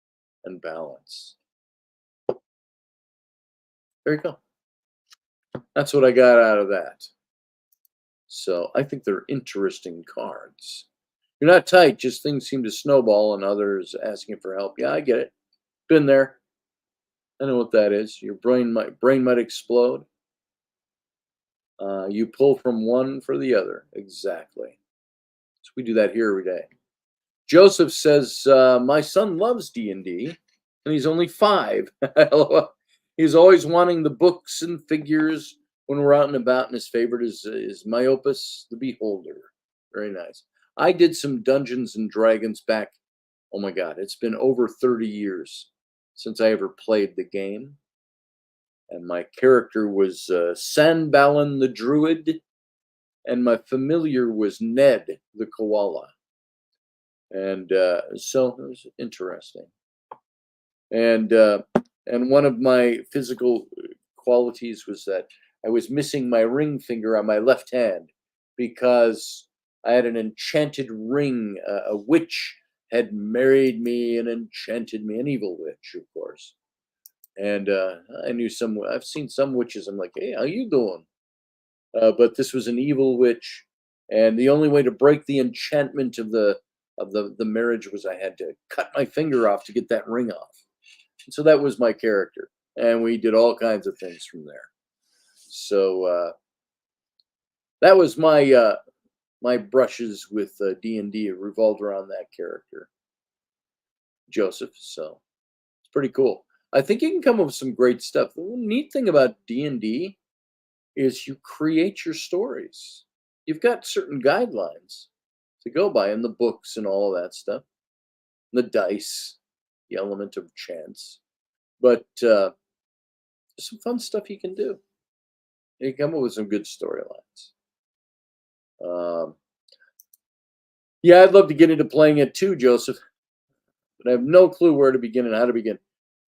and balance. There you go. That's what I got out of that. So I think they're interesting cards. You're not tight, just things seem to snowball and others asking for help. Yeah, I get it. Been there. I know what that is. Your brain might explode. You pull from one for the other. Exactly. So we do that here every day. Joseph says, my son loves D&D, and he's only 5. He's always wanting the books and figures when we're out and about, and his favorite is my opus, The Beholder. Very nice. I did some Dungeons and Dragons back, oh my God, it's been over 30 years since I ever played the game. And my character was Sanbalin the Druid, and my familiar was Ned the Koala. And so it was interesting. And one of my physical qualities was that I was missing my ring finger on my left hand because I had an enchanted ring. A witch had married me and enchanted me, an evil witch, of course. And I knew I've seen some witches. I'm like, hey, how you doing? But this was an evil witch, and the only way to break the enchantment of the marriage was I had to cut my finger off to get that ring off. And so that was my character, and we did all kinds of things from there. So that was my my brushes with D&D revolved around that character, Joseph. So it's pretty cool. I think you can come up with some great stuff. The neat thing about D&D is you create your stories. You've got certain guidelines to go by in the books and all of that stuff. The dice, the element of chance. But there's some fun stuff you can do. You can come up with some good storylines. Yeah, I'd love to get into playing it too, Joseph. But I have no clue where to begin and how to begin.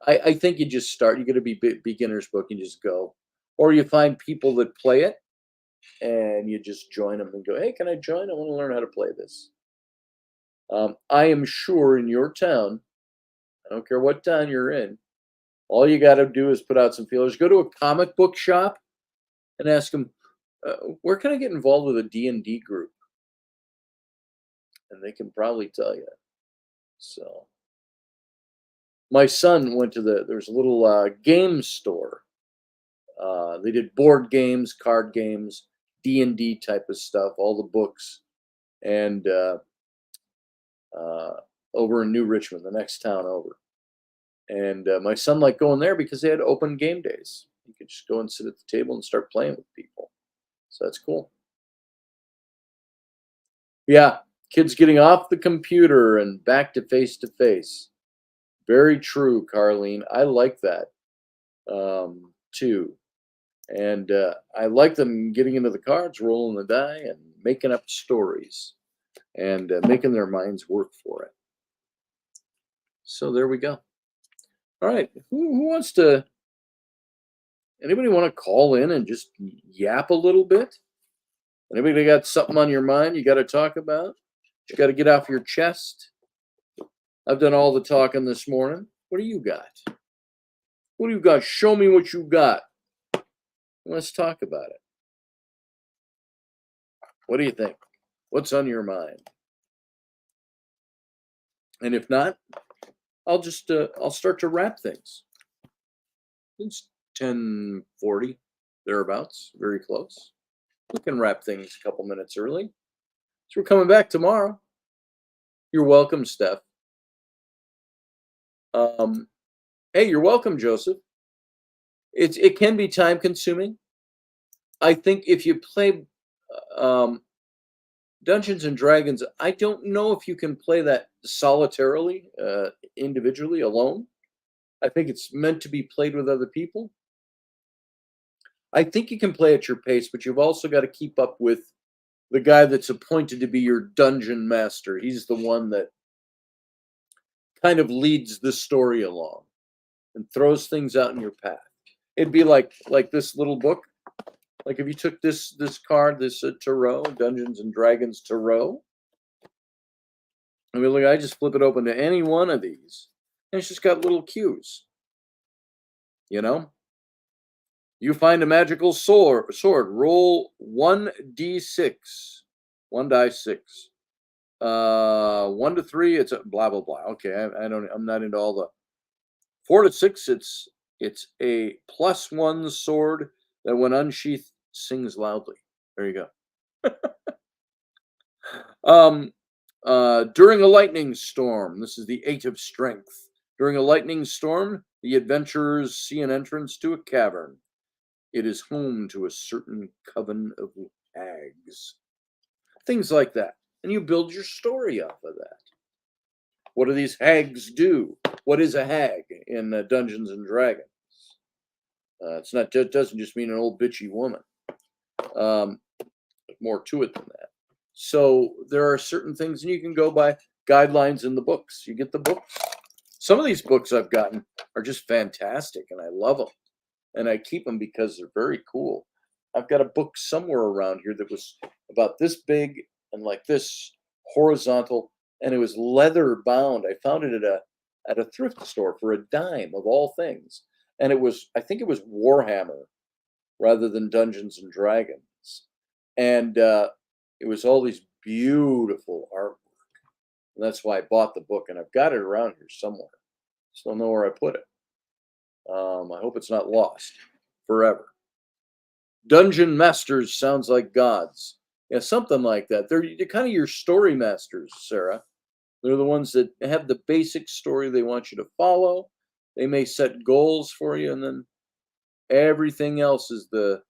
I think you just start. You get a beginner's book and just go. Or you find people that play it and you just join them and go, hey, can I join? I want to learn how to play this. I am sure in your town, I don't care what town you're in, all you got to do is put out some feelers. Go to a comic book shop and ask them, where can I get involved with a D&D group? And they can probably tell you. So my son went to there's a little game store. They did board games, card games, D&D type of stuff, all the books. And over in New Richmond, the next town over. And my son liked going there because they had open game days. You could just go and sit at the table and start playing with people. So that's cool. Yeah, kids getting off the computer and back to face. Very true, Carlene. I like that too. And I like them getting into the cards, rolling the die, and making up stories and making their minds work for it. So there we go. All right. Who wants to? Anybody want to call in and just yap a little bit? Anybody got something on your mind you got to talk about? You got to get off your chest? I've done all the talking this morning. What do you got? What do you got? Show me what you got. Let's talk about it. What do you think? What's on your mind? And if not, I'll start to wrap things. It's 10:40, thereabouts, very close. We can wrap things a couple minutes early. So we're coming back tomorrow. You're welcome, Steph. Um, hey, you're welcome, Joseph. It can be time consuming. I think if you play um, Dungeons and Dragons, I don't know if you can play that solitarily, individually, alone. I think it's meant to be played with other people. I think you can play at your pace, but you've also got to keep up with the guy that's appointed to be your dungeon master. He's the one that kind of leads the story along and throws things out in your path. It'd be like this little book. Like if you took this card, this Tarot, Dungeons and Dragons Tarot. I mean, look, I just flip it open to any one of these, and it's just got little cues. You know, you find a magical sword. Roll 1d6, 1 die 6. 1 to 3, it's a blah blah blah. Okay, I don't. I'm not into all the 4 to 6. It's a +1 sword that, when unsheathed, sings loudly. There you go. During a lightning storm, this is the 8 of strength. During a lightning storm, the adventurers see an entrance to a cavern. It is home to a certain coven of hags. Things like that. And you build your story off of that. What do these hags do? What is a hag in Dungeons and Dragons? It's not. It doesn't just mean an old bitchy woman. More to it than that. So there are certain things, and you can go by guidelines in the books. You get the books. Some of these books I've gotten are just fantastic, and I love them. And I keep them because they're very cool. I've got a book somewhere around here that was about this big and like this horizontal, and it was leather bound. I found it at a thrift store for a dime of all things. And I think it was Warhammer rather than Dungeons and Dragons. And it was all these beautiful artwork. And that's why I bought the book, and I've got it around here somewhere. Just don't know where I put it. I hope it's not lost forever. Dungeon masters sounds like gods. Yeah, something like that. They're kind of your story masters, Sarah. They're the ones that have the basic story they want you to follow. They may set goals for you, and then everything else is the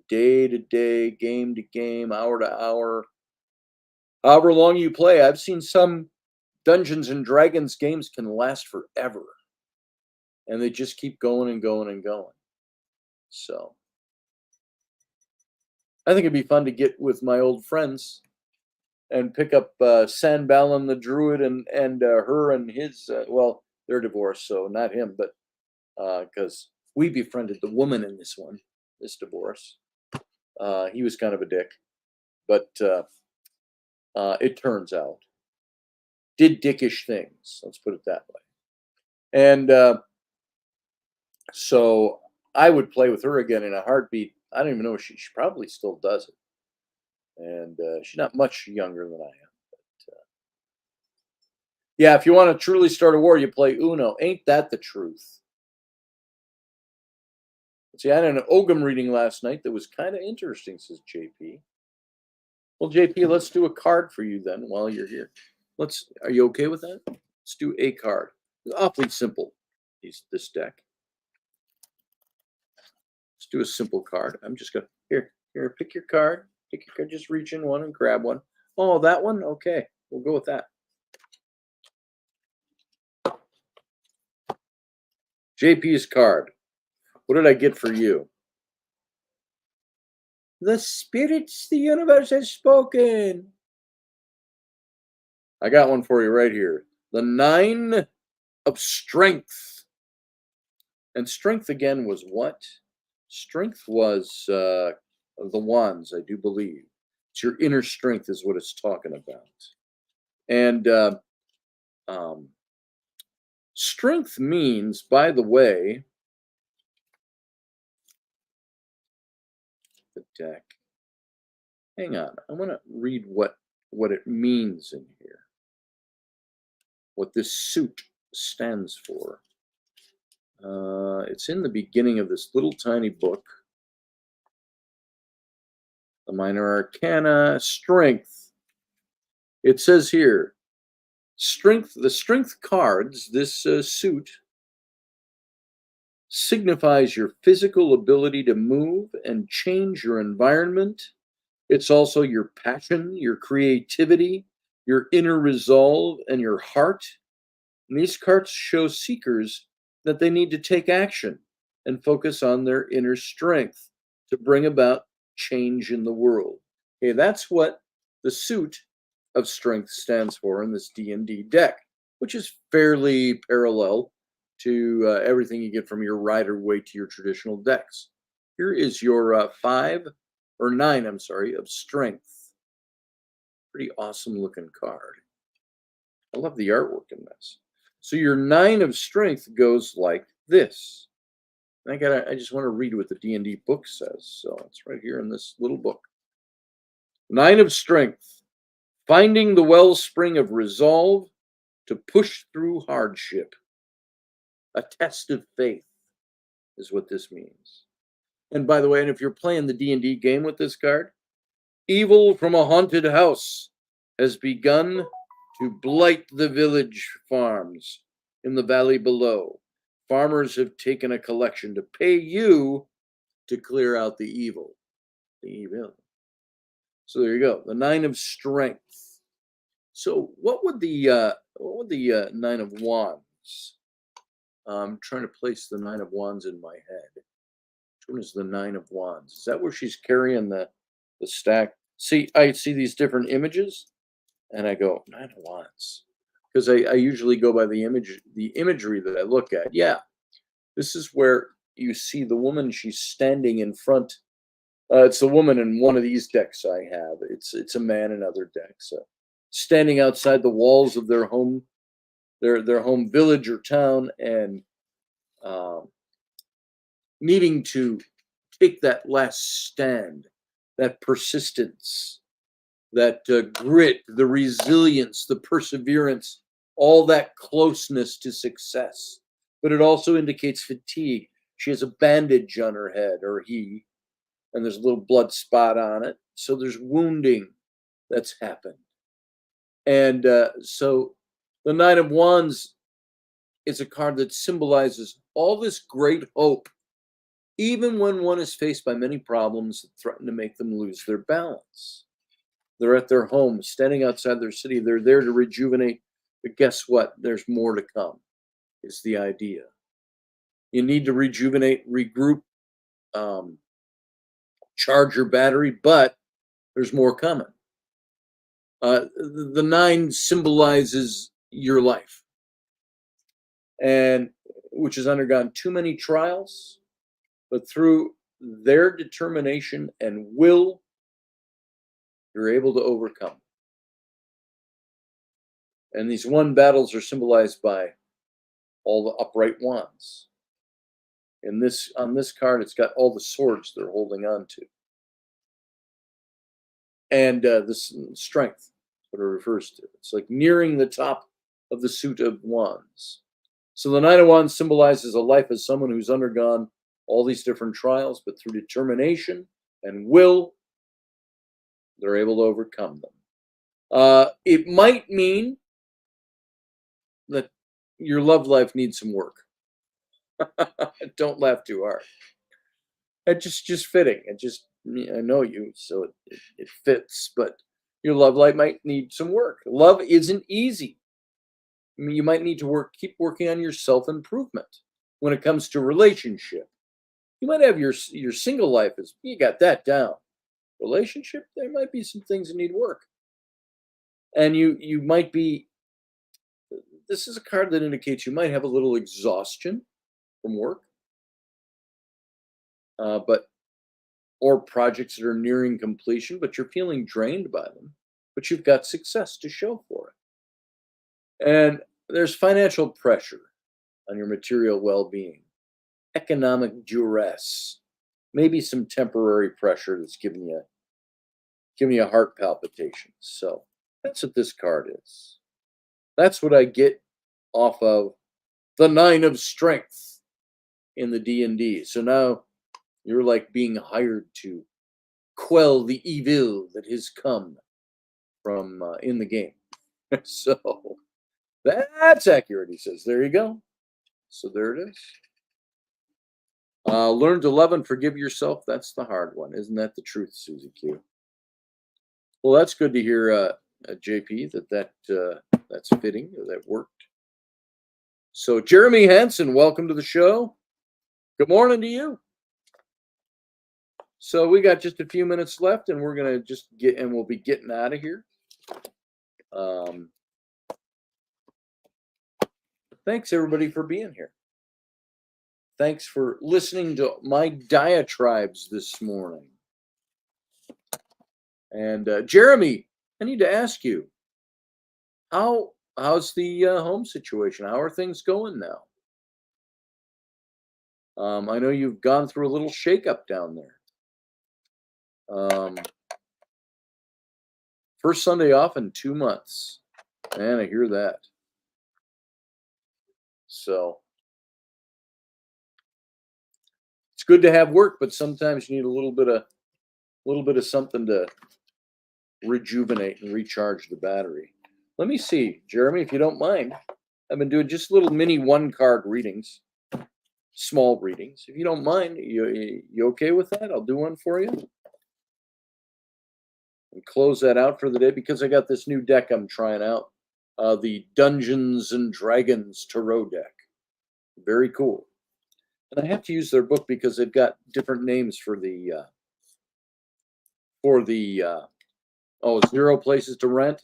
day to day, game to game, hour to hour, however long you play. I've seen some Dungeons and Dragons games can last forever, and they just keep going and going and going. So I think it'd be fun to get with my old friends and pick up Sanbalin the Druid and her and his. Well, they're divorced, so not him, but because we befriended the woman in this divorce. He was kind of a dick, but it turns out did dickish things. Let's put it that way. And so I would play with her again in a heartbeat. I don't even know if she probably still does it. And she's not much younger than I am. But, yeah, if you want to truly start a war, you play Uno. Ain't that the truth? See, I had an Ogham reading last night that was kind of interesting, says JP. Well, JP, let's do a card for you then while you're here. Are you okay with that? Let's do a card. It's awfully simple, this deck. Let's do a simple card. I'm just going to, here, pick your card. Pick your card, just reach in one and grab one. Oh, that one? Okay, we'll go with that. JP's card. What did I get for you? The spirits, the universe has spoken. I got one for you right here. The 9 of strength. And strength again was what? Strength was the wands, I do believe. It's your inner strength is what it's talking about. And strength means, by the way, the deck. Hang on, I want to read what it means in here. What this suit stands for. It's in the beginning of this little tiny book. The minor arcana, strength. It says here, the strength cards, this suit signifies your physical ability to move and change your environment. It's also your passion, your creativity, your inner resolve, and your heart. And these cards show seekers that they need to take action and focus on their inner strength to bring about change in the world. Okay, that's what the suit of strength stands for in this D&D deck, which is fairly parallel to everything you get from your Rider Waite to your traditional decks. Here is your 9, of strength. Pretty awesome looking card. I love the artwork in this. So your 9 of strength goes like this. I just want to read what the D&D book says. So it's right here in this little book. 9 of strength, finding the wellspring of resolve to push through hardship. A test of faith is what this means. And by the way, and if you're playing the D&D game with this card, evil from a haunted house has begun to blight the village farms in the valley below. Farmers have taken a collection to pay you to clear out the evil. The evil. So there you go. The 9 of strength. So what would the 9 of wands? I'm trying to place the 9 of wands in my head. Which one is the 9 of wands? Is that where she's carrying the stack? See, I see these different images, and I go 9 of wands, because I usually go by the imagery that I look at. Yeah, this is where you see the woman. She's standing in front. It's a woman in one of these decks I have. It's a man in other decks, standing outside the walls of their home, their home village or town, and needing to take that last stand, that persistence, that grit, the resilience, the perseverance, all that closeness to success. But it also indicates fatigue. She has a bandage on her head, or he, and there's a little blood spot on it. So there's wounding that's happened. And so the 9 of Wands is a card that symbolizes all this great hope, even when one is faced by many problems that threaten to make them lose their balance. They're at their home, standing outside their city. They're there to rejuvenate. But guess what? There's more to come, is the idea. You need to rejuvenate, regroup, charge your battery, but there's more coming. The 9 symbolizes your life, and which has undergone too many trials, but through their determination and will, you're able to overcome. And these 1 battles are symbolized by all the upright wands. On this card, it's got all the swords they're holding on to. And this strength, what it refers to. It's like nearing the top of the suit of wands. So the 9 of Wands symbolizes a life as someone who's undergone all these different trials, but through determination and will, they're able to overcome them. It might mean that your love life needs some work. Don't laugh too hard. It's just fitting. I know you, so it fits. But your love life might need some work. Love isn't easy. I mean, you might need to keep working on your self-improvement when it comes to relationship. You might have your single life you got that down. Relationship, there might be some things that need work. And you might be, this is a card that indicates you might have a little exhaustion from work, or projects that are nearing completion, but you're feeling drained by them, but you've got success to show for it. And there's financial pressure on your material well-being, economic duress, maybe some temporary pressure that's giving you heart palpitations. So that's what this card is. That's what I get off of the 9 of Strength in the D&D. So now you're like being hired to quell the evil that has come from in the game. So that's accurate, he says. There you go. So there it is. Learn to love and forgive yourself. That's the hard one. Isn't that the truth, Susie Q? Well, that's good to hear, JP, that's fitting, that worked. So Jeremy Hansen, welcome to the show. Good morning to you. So we got just a few minutes left, and we're gonna we'll be getting out of here. Thanks everybody for being here. Thanks for listening to my diatribes this morning. And Jeremy, I need to ask you, how's the home situation? How are things going now? I know you've gone through a little shakeup down there. First Sunday off in 2 months. Man, I hear that. So it's good to have work, but sometimes you need a little bit of something to rejuvenate and recharge the battery. Let me see, Jeremy, if you don't mind. I've been doing just little mini 1-card readings, small readings. If you don't mind, you okay with that? I'll do one for you. And close that out for the day because I got this new deck I'm trying out, the Dungeons and Dragons Tarot deck. Very cool. And I have to use their book because they've got different names for the 0 places to rent.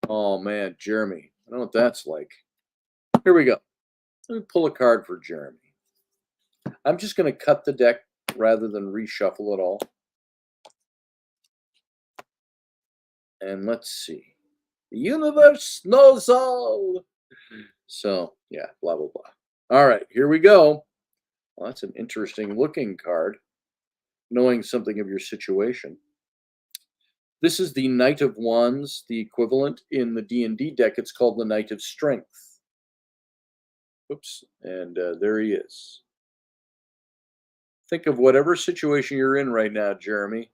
Oh man, Jeremy, I don't know what that's like. Here we go. Let me pull a card for Jeremy. I'm just going to cut the deck rather than reshuffle it all. And let's see. The universe knows all. So, yeah, blah, blah, blah. All right, here we go. Well, that's an interesting looking card, knowing something of your situation. This is the Knight of Wands, the equivalent in the D&D deck. It's called the Knight of Strength. Oops, and there he is. Think of whatever situation you're in right now, Jeremy.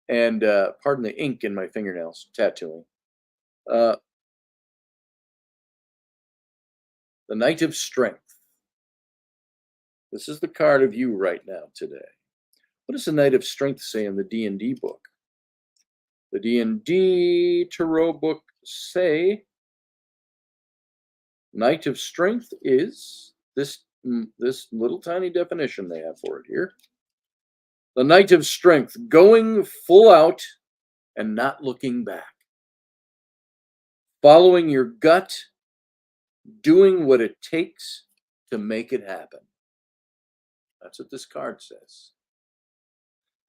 And pardon the ink in my fingernails, tattooing. The Knight of Strength. This is the card of you right now today. What does the Knight of Strength say in the D&D book? The D&D Tarot book say Knight of Strength is this little tiny definition they have for it here. The Knight of Strength, going full out and not looking back. Following your gut, doing what it takes to make it happen. That's what this card says.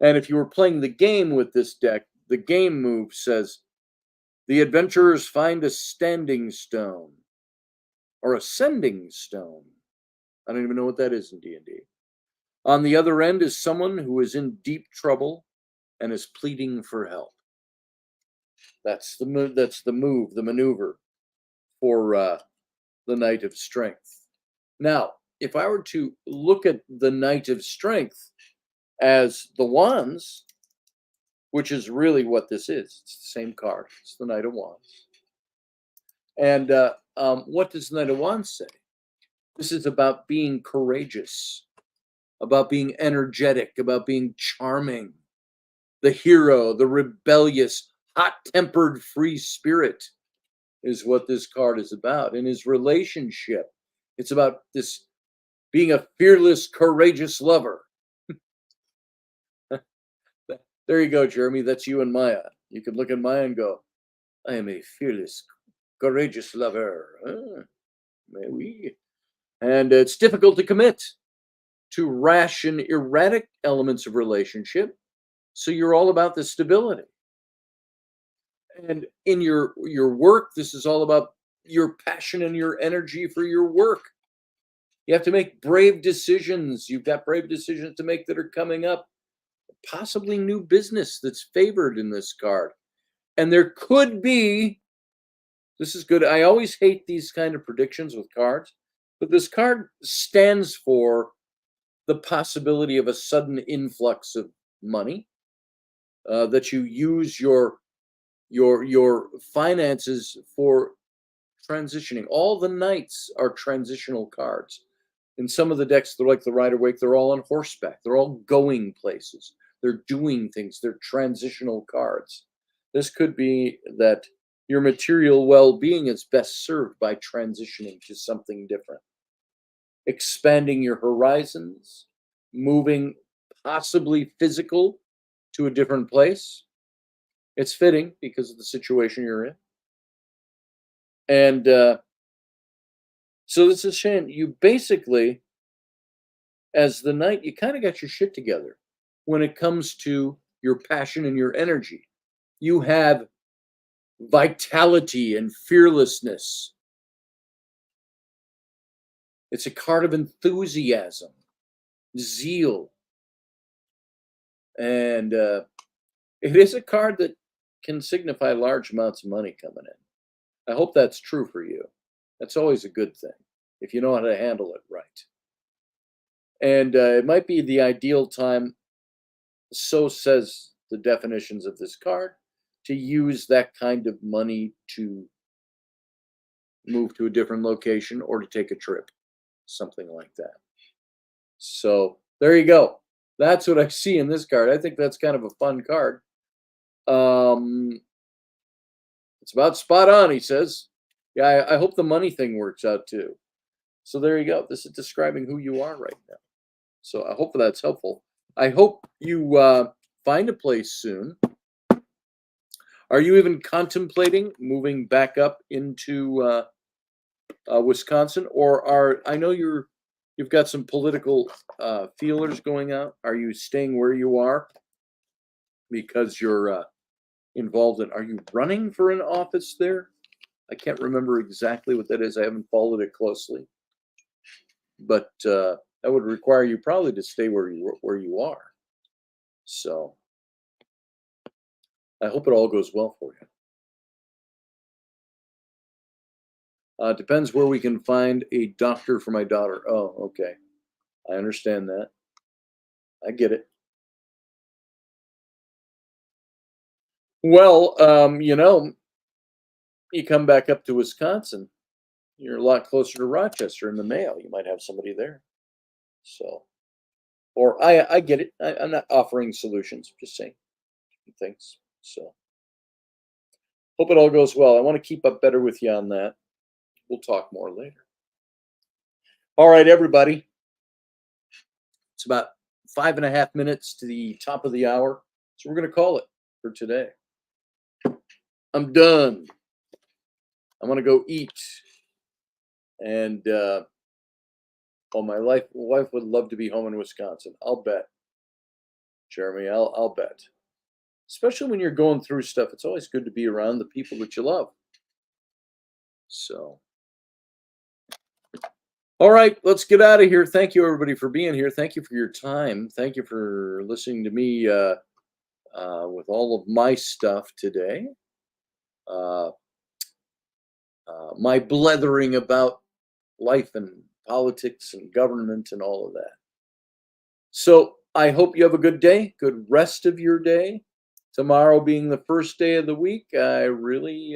And if you were playing the game with this deck, the game move says, the adventurers find a standing stone or a sending stone. I don't even know what that is in D&D. On the other end is someone who is in deep trouble and is pleading for help. That's the move. That's the move, the maneuver for the Knight of Strength. Now, if I were to look at the Knight of Strength as the Wands, which is really what this is, it's the same card. It's the Knight of Wands. And what does the Knight of Wands say? This is about being courageous, about being energetic, about being charming, the hero, the rebellious, hot-tempered free spirit is what this card is about. In his relationship, it's about this being a fearless, courageous lover. There you go, Jeremy. That's you and Maya. You can look at Maya and go, I am a fearless, courageous lover. Maybe. And it's difficult to commit to rash and erratic elements of relationship. So you're all about the stability. And in your work, this is all about your passion and your energy for your work. You have to make brave decisions. You've got brave decisions to make that are coming up. Possibly new business that's favored in this card. And there could be, this is good. I always hate these kind of predictions with cards, but this card stands for the possibility of a sudden influx of money. that you use your finances for transitioning. All the knights are transitional cards. In some of the decks, they're like the Rider Waite, they're all on horseback. They're all going places. They're doing things. They're transitional cards. This could be that your material well-being is best served by transitioning to something different, expanding your horizons, moving possibly physical to a different place. It's fitting because of the situation you're in. And so this is Shan. You basically, as the knight, you kind of got your shit together when it comes to your passion and your energy. You have vitality and fearlessness. It's a card of enthusiasm, zeal, and it is a card that can signify large amounts of money coming in. I hope that's true for you. That's always a good thing if you know how to handle it right. And it might be the ideal time, so says the definitions of this card, to use that kind of money to move to a different location or to take a trip, something like that. So there you go. That's what I see in this card. I think that's kind of a fun card. It's about spot on, he says. Yeah, I hope the money thing works out too. So there you go. This is describing who you are right now. So I hope that's helpful. I hope you find a place soon. Are you even contemplating moving back up into Wisconsin, or I know you've got some political feelers going out. Are you staying where you are because you're involved in? Are you running for an office there? I can't remember exactly what that is. I haven't followed it closely, but that would require you probably to stay where you are. So I hope it all goes well for you. Depends where we can find a doctor for my daughter. Oh, okay. I understand that. I get it. Well, you come back up to Wisconsin, you're a lot closer to Rochester in the mail. You might have somebody there. So, or I get it. I'm not offering solutions, I'm just saying things. So, hope it all goes well. I want to keep up better with you on that. We'll talk more later. All right, everybody. It's about 5.5 minutes to the top of the hour. So we're going to call it for today. I'm done. I'm going to go eat. And, my wife would love to be home in Wisconsin. I'll bet. Jeremy, I'll bet. Especially when you're going through stuff, it's always good to be around the people that you love. So, all right, let's get out of here. Thank you, everybody, for being here. Thank you for your time. Thank you for listening to me with all of my stuff today. My blethering about life and politics and government and all of that. So I hope you have a good day, good rest of your day. Tomorrow being the first day of the week, I really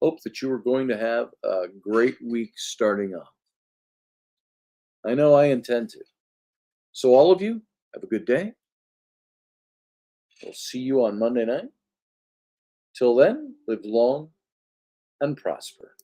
hope that you are going to have a great week starting off. I know I intend to. So all of you, have a good day. We'll see you on Monday night. Till then, live long and prosper.